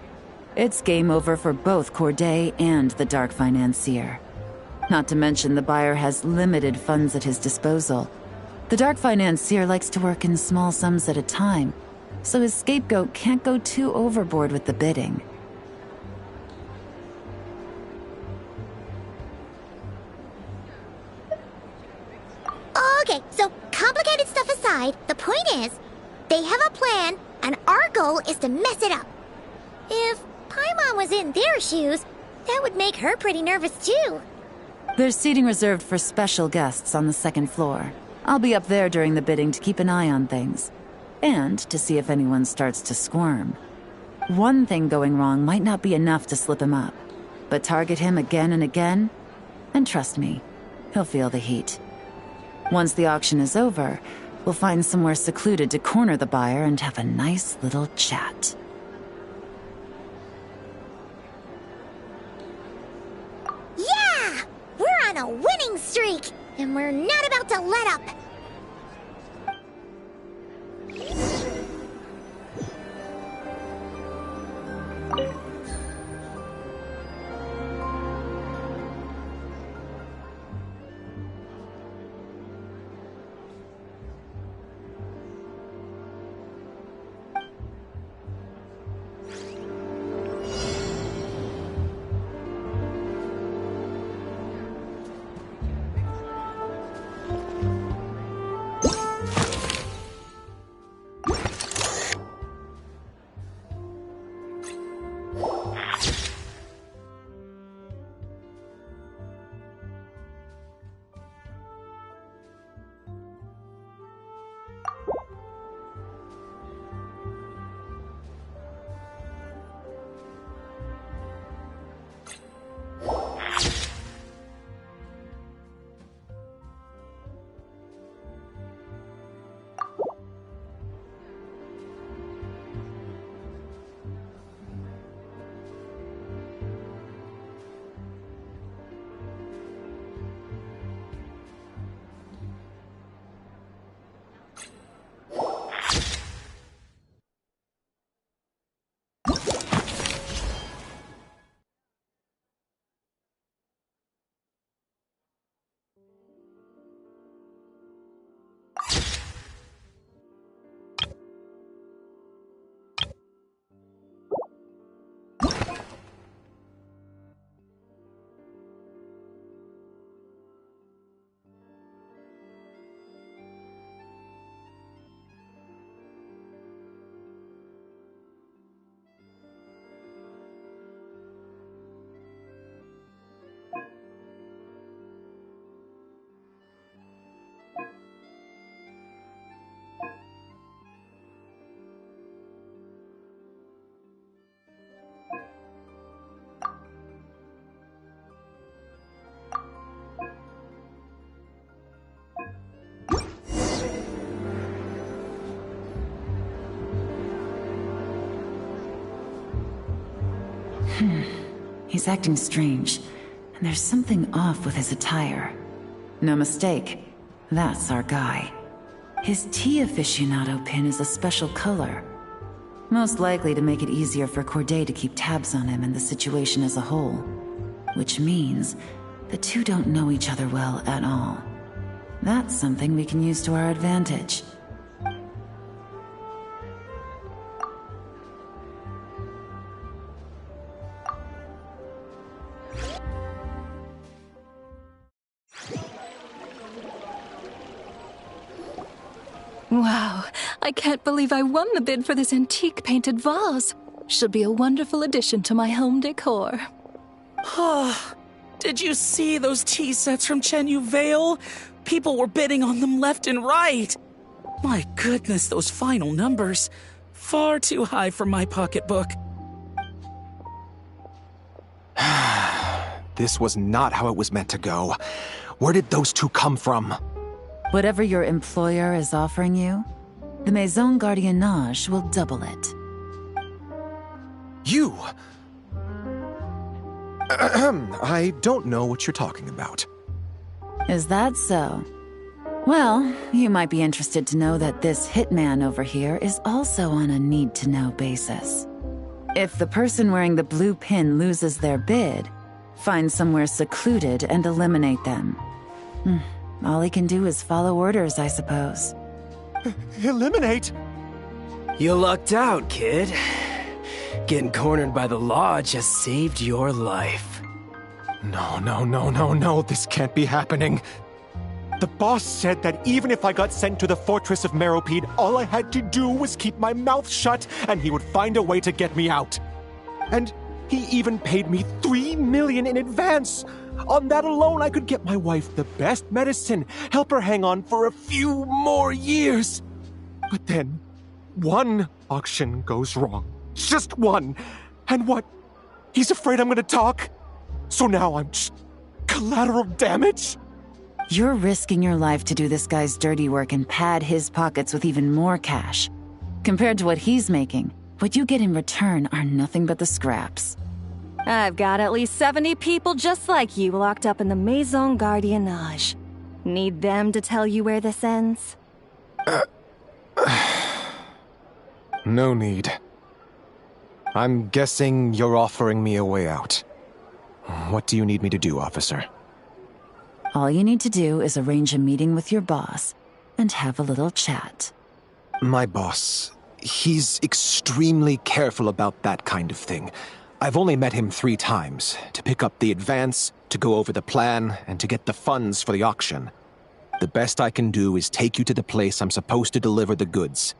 it's game over for both Corday and the Dark Financier. Not to mention the buyer has limited funds at his disposal. The Dark Financier likes to work in small sums at a time, so his scapegoat can't go too overboard with the bidding. Okay, so complicated stuff aside, the point is, they have a plan, and our goal is to mess it up. If Paimon was in their shoes, that would make her pretty nervous too. There's seating reserved for special guests on the second floor. I'll be up there during the bidding to keep an eye on things. And to see if anyone starts to squirm. One thing going wrong might not be enough to slip him up. But target him again and again, and trust me, he'll feel the heat. Once the auction is over, we'll find somewhere secluded to corner the buyer and have a nice little chat. Yeah! We're on a winning streak, and we're not about to let up. He's acting strange, and there's something off with his attire. No mistake, that's our guy. His tea aficionado pin is a special color. Most likely to make it easier for Corday to keep tabs on him and the situation as a whole. Which means the two don't know each other well at all. That's something we can use to our advantage. Wow, I can't believe I won the bid for this antique painted vase. She'll be a wonderful addition to my home decor. Did you see those tea sets from Chenyu Vale? People were bidding on them left and right. My goodness, those final numbers. Far too high for my pocketbook. This was not how it was meant to go. Where did those two come from? Whatever your employer is offering you, the Maison Gardiennage will double it. You! I don't know what you're talking about. Is that so? Well, you might be interested to know that this hitman over here is also on a need-to-know basis. If the person wearing the blue pin loses their bid, find somewhere secluded and eliminate them. All he can do is follow orders, I suppose. Eliminate? You lucked out, kid. Getting cornered by the law just saved your life. No, this can't be happening. The boss said that even if I got sent to the fortress of Meropide, all I had to do was keep my mouth shut and he would find a way to get me out. And he even paid me 3 million in advance. On that alone, I could get my wife the best medicine, help her hang on for a few more years. But then, one auction goes wrong. Just one. And what? He's afraid I'm gonna talk? So now I'm just collateral damage? You're risking your life to do this guy's dirty work and pad his pockets with even more cash. Compared to what he's making, what you get in return are nothing but the scraps. I've got at least 70 people just like you locked up in the Maison Gardiennage. Need them to tell you where this ends? No need. I'm guessing you're offering me a way out. What do you need me to do, officer? All you need to do is arrange a meeting with your boss and have a little chat. My boss, he's extremely careful about that kind of thing. I've only met him 3 times, to pick up the advance, to go over the plan, and to get the funds for the auction. The best I can do is take you to the place I'm supposed to deliver the goods.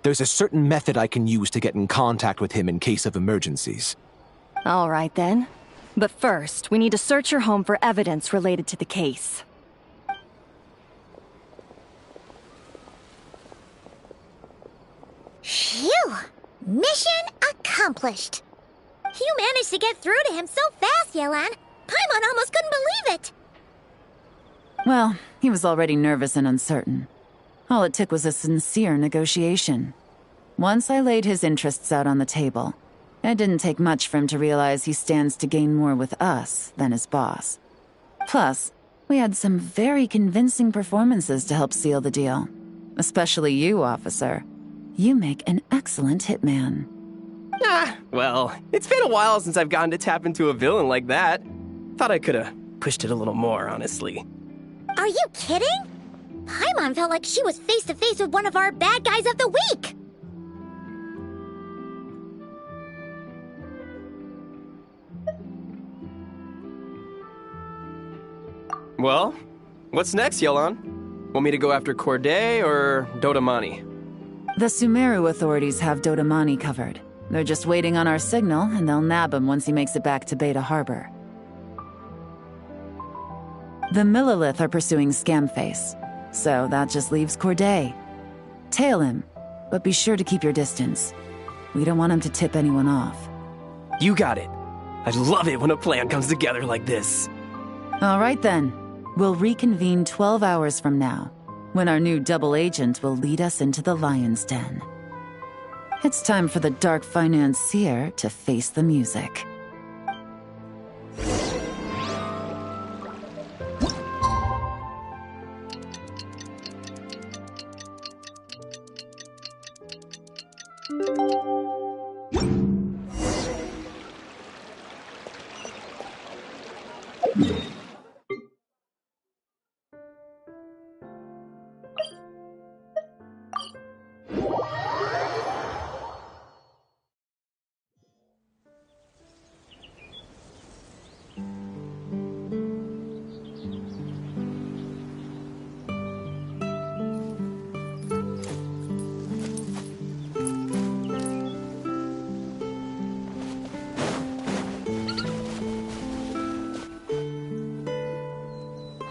There's a certain method I can use to get in contact with him in case of emergencies. All right then. But first, we need to search your home for evidence related to the case. Phew! Mission accomplished. You managed to get through to him so fast, Yelan. Paimon almost couldn't believe it. Well, he was already nervous and uncertain. All it took was a sincere negotiation. Once I laid his interests out on the table, it didn't take much for him to realize he stands to gain more with us than his boss. Plus, we had some very convincing performances to help seal the deal. Especially you, officer. You make an excellent hitman. Well, it's been a while since I've gotten to tap into a villain like that. Thought I could've pushed it a little more, honestly. Are you kidding? Paimon felt like she was face to face with one of our bad guys of the week. Well, what's next, Yelan? Want me to go after Corday or Dodamani? The Sumeru authorities have Dodamani covered. They're just waiting on our signal, and they'll nab him once he makes it back to Beta Harbor. The Millilith are pursuing Scamface, so that just leaves Corday. Tail him, but be sure to keep your distance. We don't want him to tip anyone off. You got it. I love it when a plan comes together like this. All right then. We'll reconvene 12 hours from now, when our new double agent will lead us into the Lion's Den. It's time for the dark financier to face the music.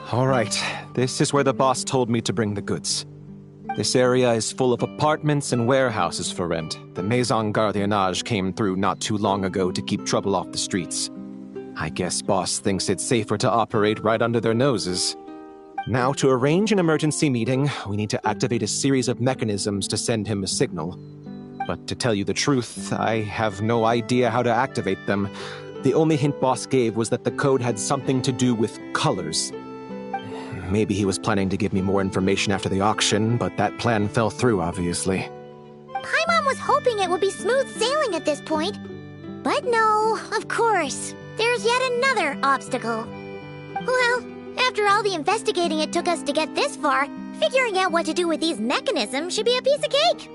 All right, this is where the boss told me to bring the goods. This area is full of apartments and warehouses for rent. The Maison Gardiennage came through not too long ago to keep trouble off the streets. I guess boss thinks it's safer to operate right under their noses. Now, to arrange an emergency meeting, we need to activate a series of mechanisms to send him a signal. But to tell you the truth, I have no idea how to activate them. The only hint boss gave was that the code had something to do with colors. Maybe he was planning to give me more information after the auction, but that plan fell through, obviously. Paimon was hoping it would be smooth sailing at this point. But no, of course. There's yet another obstacle. Well, after all the investigating it took us to get this far, figuring out what to do with these mechanisms should be a piece of cake.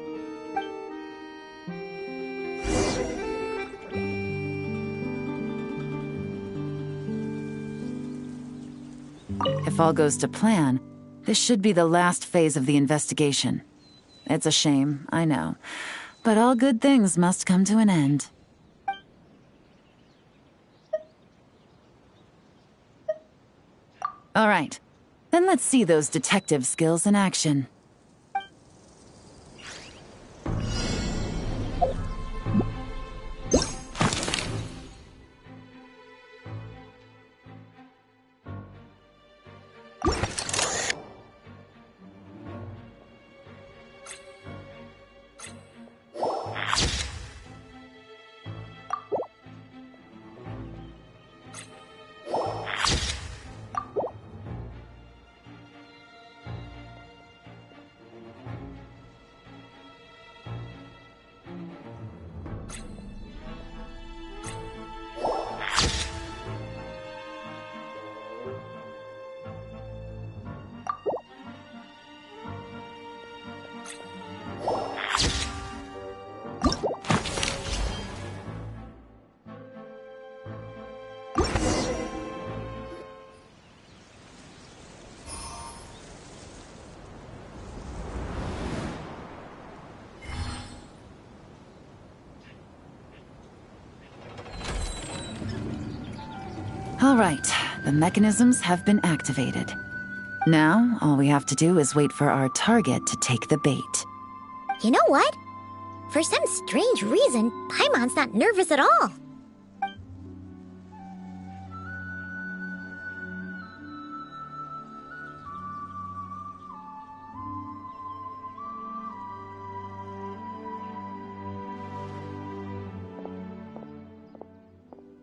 If all goes to plan, This should be the last phase of the investigation. It's a shame, I know. But all good things must come to an end. All right. Then let's see those detective skills in action. All right, the mechanisms have been activated. Now, all we have to do is wait for our target to take the bait. You know what? For some strange reason, Paimon's not nervous at all.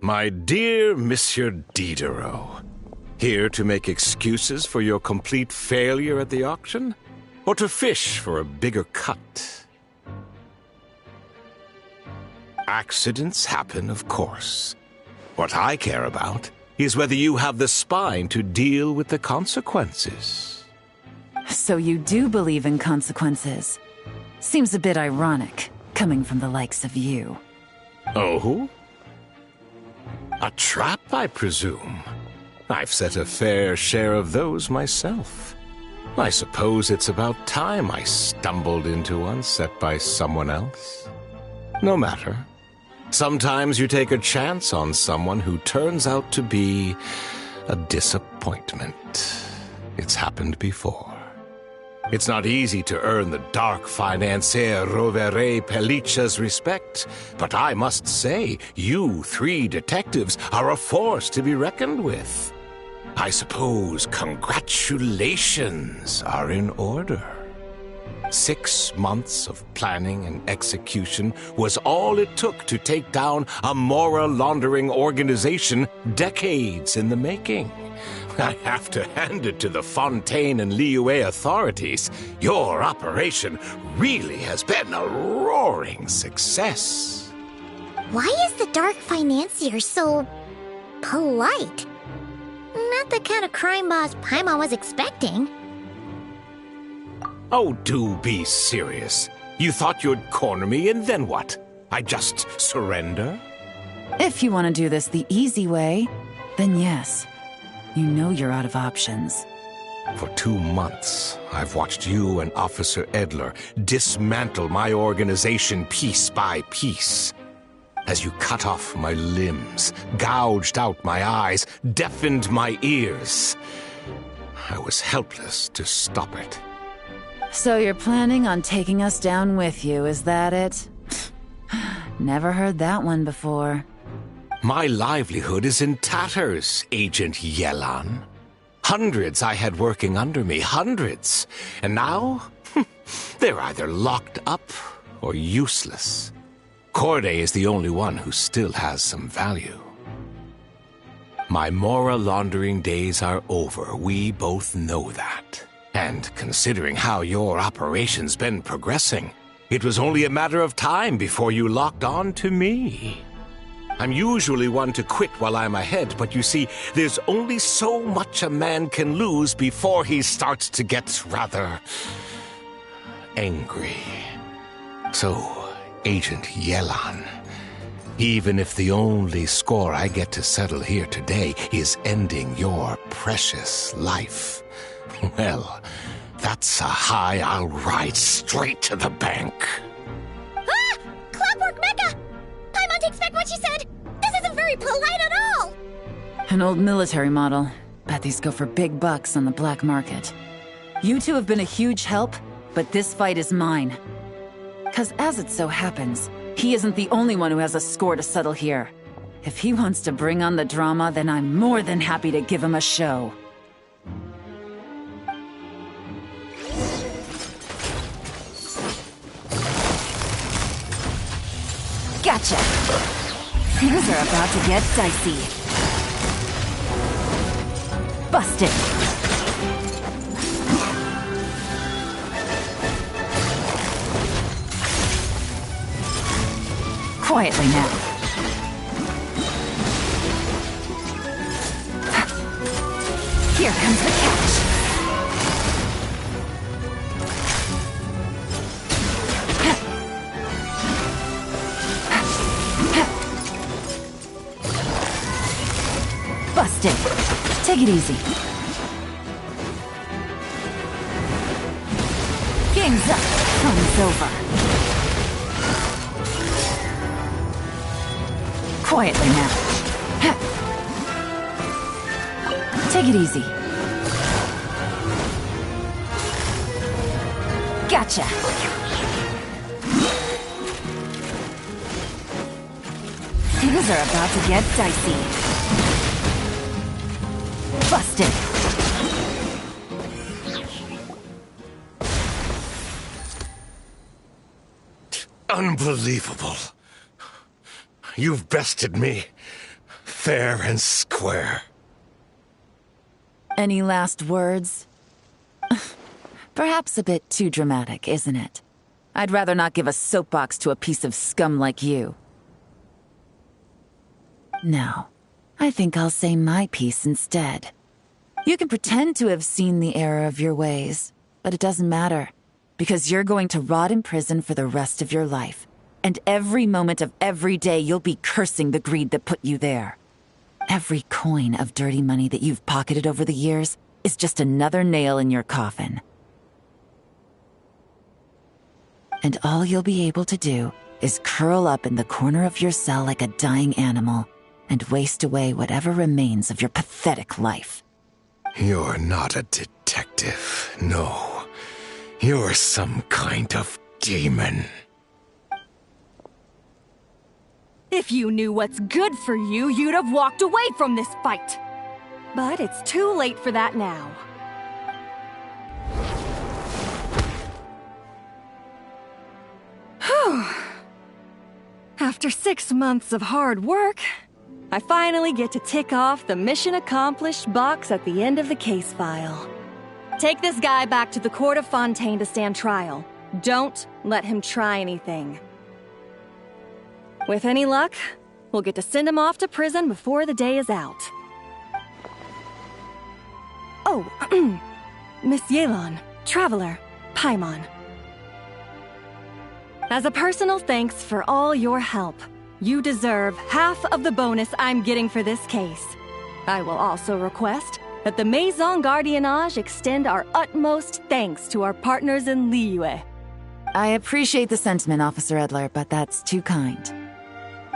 My dear Monsieur Diderot, here to make excuses for your complete failure at the auction? Or to fish for a bigger cut? Accidents happen, of course. What I care about is whether you have the spine to deal with the consequences. So you do believe in consequences. Seems a bit ironic, coming from the likes of you. Oh? A trap, I presume. I've set a fair share of those myself. I suppose it's about time I stumbled into one set by someone else. No matter. Sometimes you take a chance on someone who turns out to be a disappointment. It's happened before. It's not easy to earn the dark financier Rovere Pelliccia's respect, but I must say, you three detectives are a force to be reckoned with. I suppose congratulations are in order. 6 months of planning and execution was all it took to take down a Mora laundering organization decades in the making. I have to hand it to the Fontaine and Liyue authorities. Your operation really has been a roaring success. Why is the Dark Financier so polite? Not the kind of crime boss Paimon was expecting. Oh, do be serious. You thought you'd corner me, and then what? I just surrender? If you want to do this the easy way, then yes. You know you're out of options. For 2 months, I've watched you and Officer Edler dismantle my organization piece by piece. As you cut off my limbs, gouged out my eyes, deafened my ears. I was helpless to stop it. So you're planning on taking us down with you, is that it? Never heard that one before. My livelihood is in tatters, Agent Yelan. Hundreds I had working under me, hundreds. And now, they're either locked up or useless. Corday is the only one who still has some value. My Mora laundering days are over, we both know that. And considering how your operation's been progressing, it was only a matter of time before you locked on to me. I'm usually one to quit while I'm ahead, but you see, there's only so much a man can lose before he starts to get rather angry. So, Agent Yelan, Even if the only score I get to settle here today is ending your precious life. Well, that's a high I'll ride straight to the bank. Ah! Clockwork Mecha! Paimon takes back what she said! This isn't very polite at all! An old military model. Bet these go for big bucks on the black market. You two have been a huge help, but this fight is mine. 'Cause as it so happens, he isn't the only one who has a score to settle here. If he wants to bring on the drama, then I'm more than happy to give him a show. Gotcha! Things are about to get dicey. Busted! Quietly now. Here comes the catch. Busted. Take it easy. Game's up. Fun's over. Quietly now. Take it easy. Gotcha. Things are about to get dicey. Busted. Unbelievable. You've bested me, fair and square. Any last words? Perhaps a bit too dramatic, isn't it? I'd rather not give a soapbox to a piece of scum like you. No, I think I'll say my piece instead. You can pretend to have seen the error of your ways, but it doesn't matter, because you're going to rot in prison for the rest of your life. And every moment of every day you'll be cursing the greed that put you there. Every coin of dirty money that you've pocketed over the years is just another nail in your coffin. And all you'll be able to do is curl up in the corner of your cell like a dying animal and waste away whatever remains of your pathetic life. You're not a detective, no. You're some kind of demon. If you knew what's good for you, you'd have walked away from this fight. But it's too late for that now. Whew. After 6 months of hard work, I finally get to tick off the mission accomplished box at the end of the case file. Take this guy back to the court of Fontaine to stand trial. Don't let him try anything. With any luck, we'll get to send him off to prison before the day is out. Oh, Miss Yelan, Traveler, Paimon. As a personal thanks for all your help, you deserve half of the bonus I'm getting for this case. I will also request that the Maison Gardiennage extend our utmost thanks to our partners in Liyue. I appreciate the sentiment, Officer Edler, but that's too kind.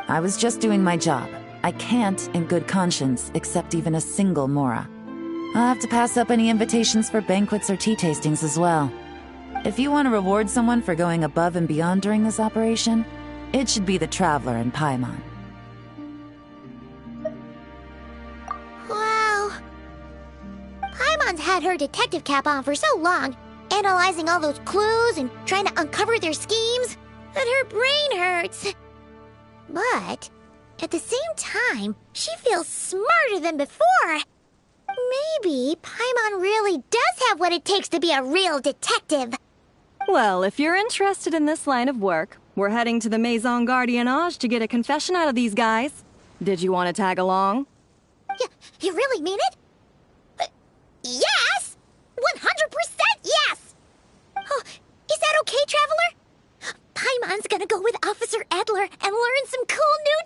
I was just doing my job. I can't, in good conscience, accept even a single Mora. I'll have to pass up any invitations for banquets or tea tastings as well. If you want to reward someone for going above and beyond during this operation, it should be the Traveler and Paimon. Wow. Paimon's had her detective cap on for so long, analyzing all those clues and trying to uncover their schemes, that her brain hurts. But, at the same time, she feels smarter than before. Maybe Paimon really does have what it takes to be a real detective. Well, if you're interested in this line of work, we're heading to the Maison Gardiennage to get a confession out of these guys. Did you want to tag along? You really mean it? Yes! 100% yes! Oh, is that okay, Traveler? Paimon's gonna go with Officer Edler and learn some cool new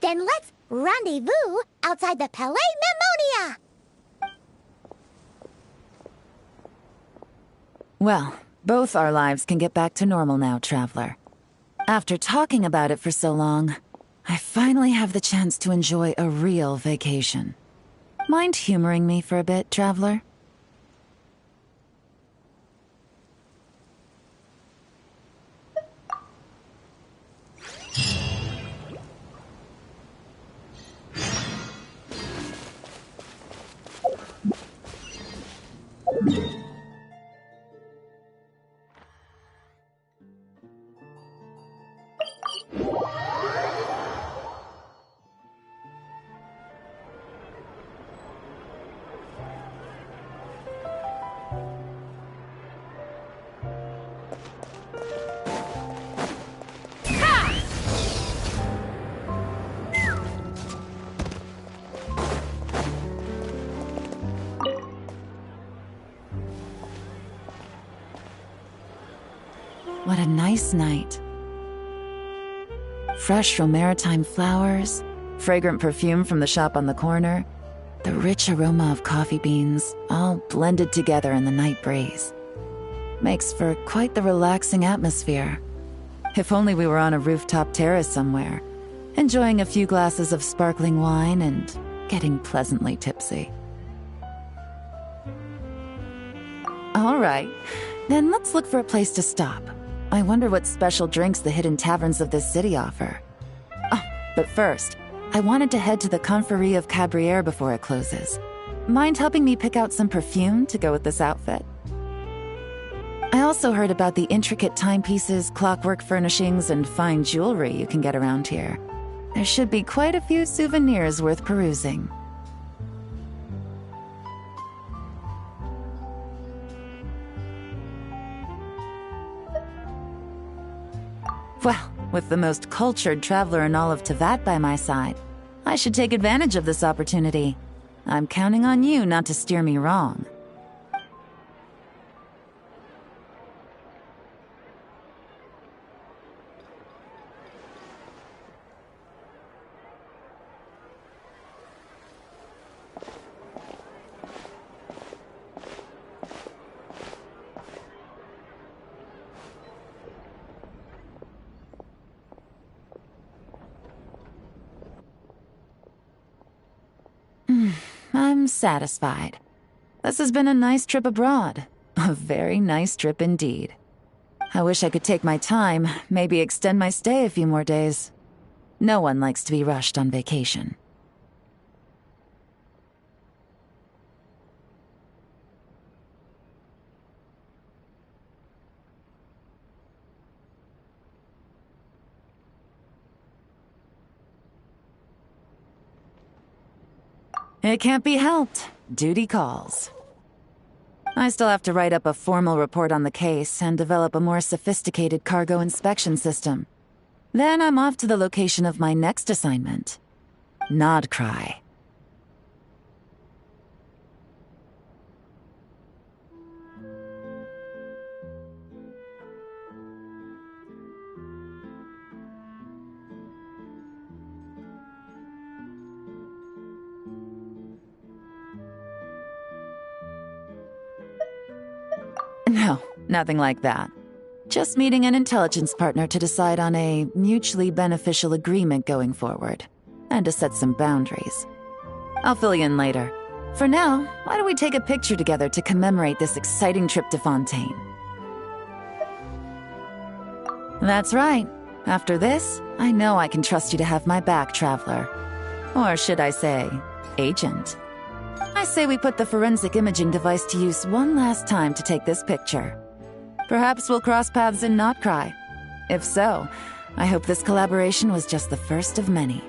Then let's rendezvous outside the Palais Memmonia! Well, both our lives can get back to normal now, Traveler. After talking about it for so long, I finally have the chance to enjoy a real vacation. Mind humoring me for a bit, Traveler? What a nice night. Fresh from maritime flowers, fragrant perfume from the shop on the corner, the rich aroma of coffee beans, all blended together in the night breeze. Makes for quite the relaxing atmosphere. If only we were on a rooftop terrace somewhere, enjoying a few glasses of sparkling wine and getting pleasantly tipsy. All right, then let's look for a place to stop. I wonder what special drinks the hidden taverns of this city offer. Oh, but first, I wanted to head to the Confrérie of Cabrières before it closes. Mind helping me pick out some perfume to go with this outfit? I also heard about the intricate timepieces, clockwork furnishings, and fine jewelry you can get around here. There should be quite a few souvenirs worth perusing. Well, with the most cultured traveler in all of Tevat by my side, I should take advantage of this opportunity. I'm counting on you not to steer me wrong. I'm satisfied. This has been a nice trip abroad. A very nice trip indeed. I wish I could take my time, maybe extend my stay a few more days. No one likes to be rushed on vacation. It can't be helped. Duty calls. I still have to write up a formal report on the case and develop a more sophisticated cargo inspection system. Then I'm off to the location of my next assignment. Nodcry. No, nothing like that. Just meeting an intelligence partner to decide on a mutually beneficial agreement going forward, and to set some boundaries. I'll fill you in later. For now, why don't we take a picture together to commemorate this exciting trip to Fontaine? That's right. After this, I know I can trust you to have my back, Traveler. Or should I say, Agent. I say we put the forensic imaging device to use one last time to take this picture. Perhaps we'll cross paths in Nodcry. If so, I hope this collaboration was just the first of many.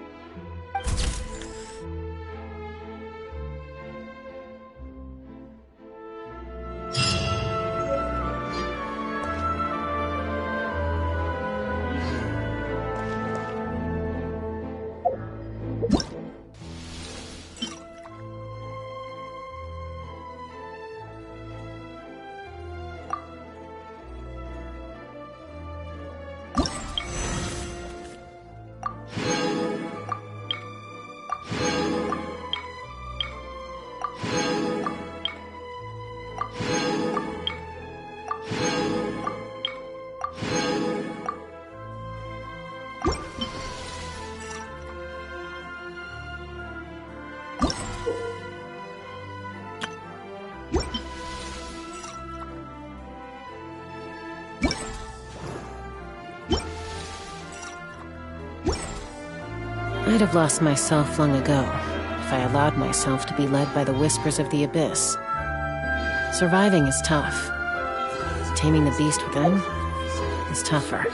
I'd have lost myself long ago if I allowed myself to be led by the whispers of the abyss. Surviving is tough. Taming the beast within is tougher.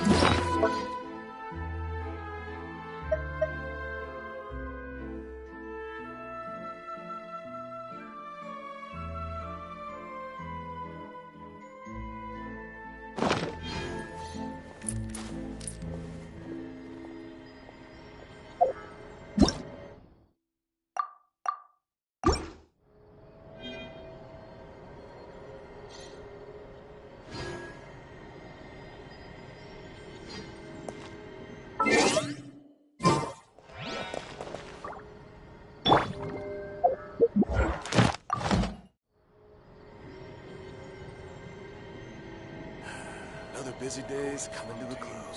Another busy day's coming to a close.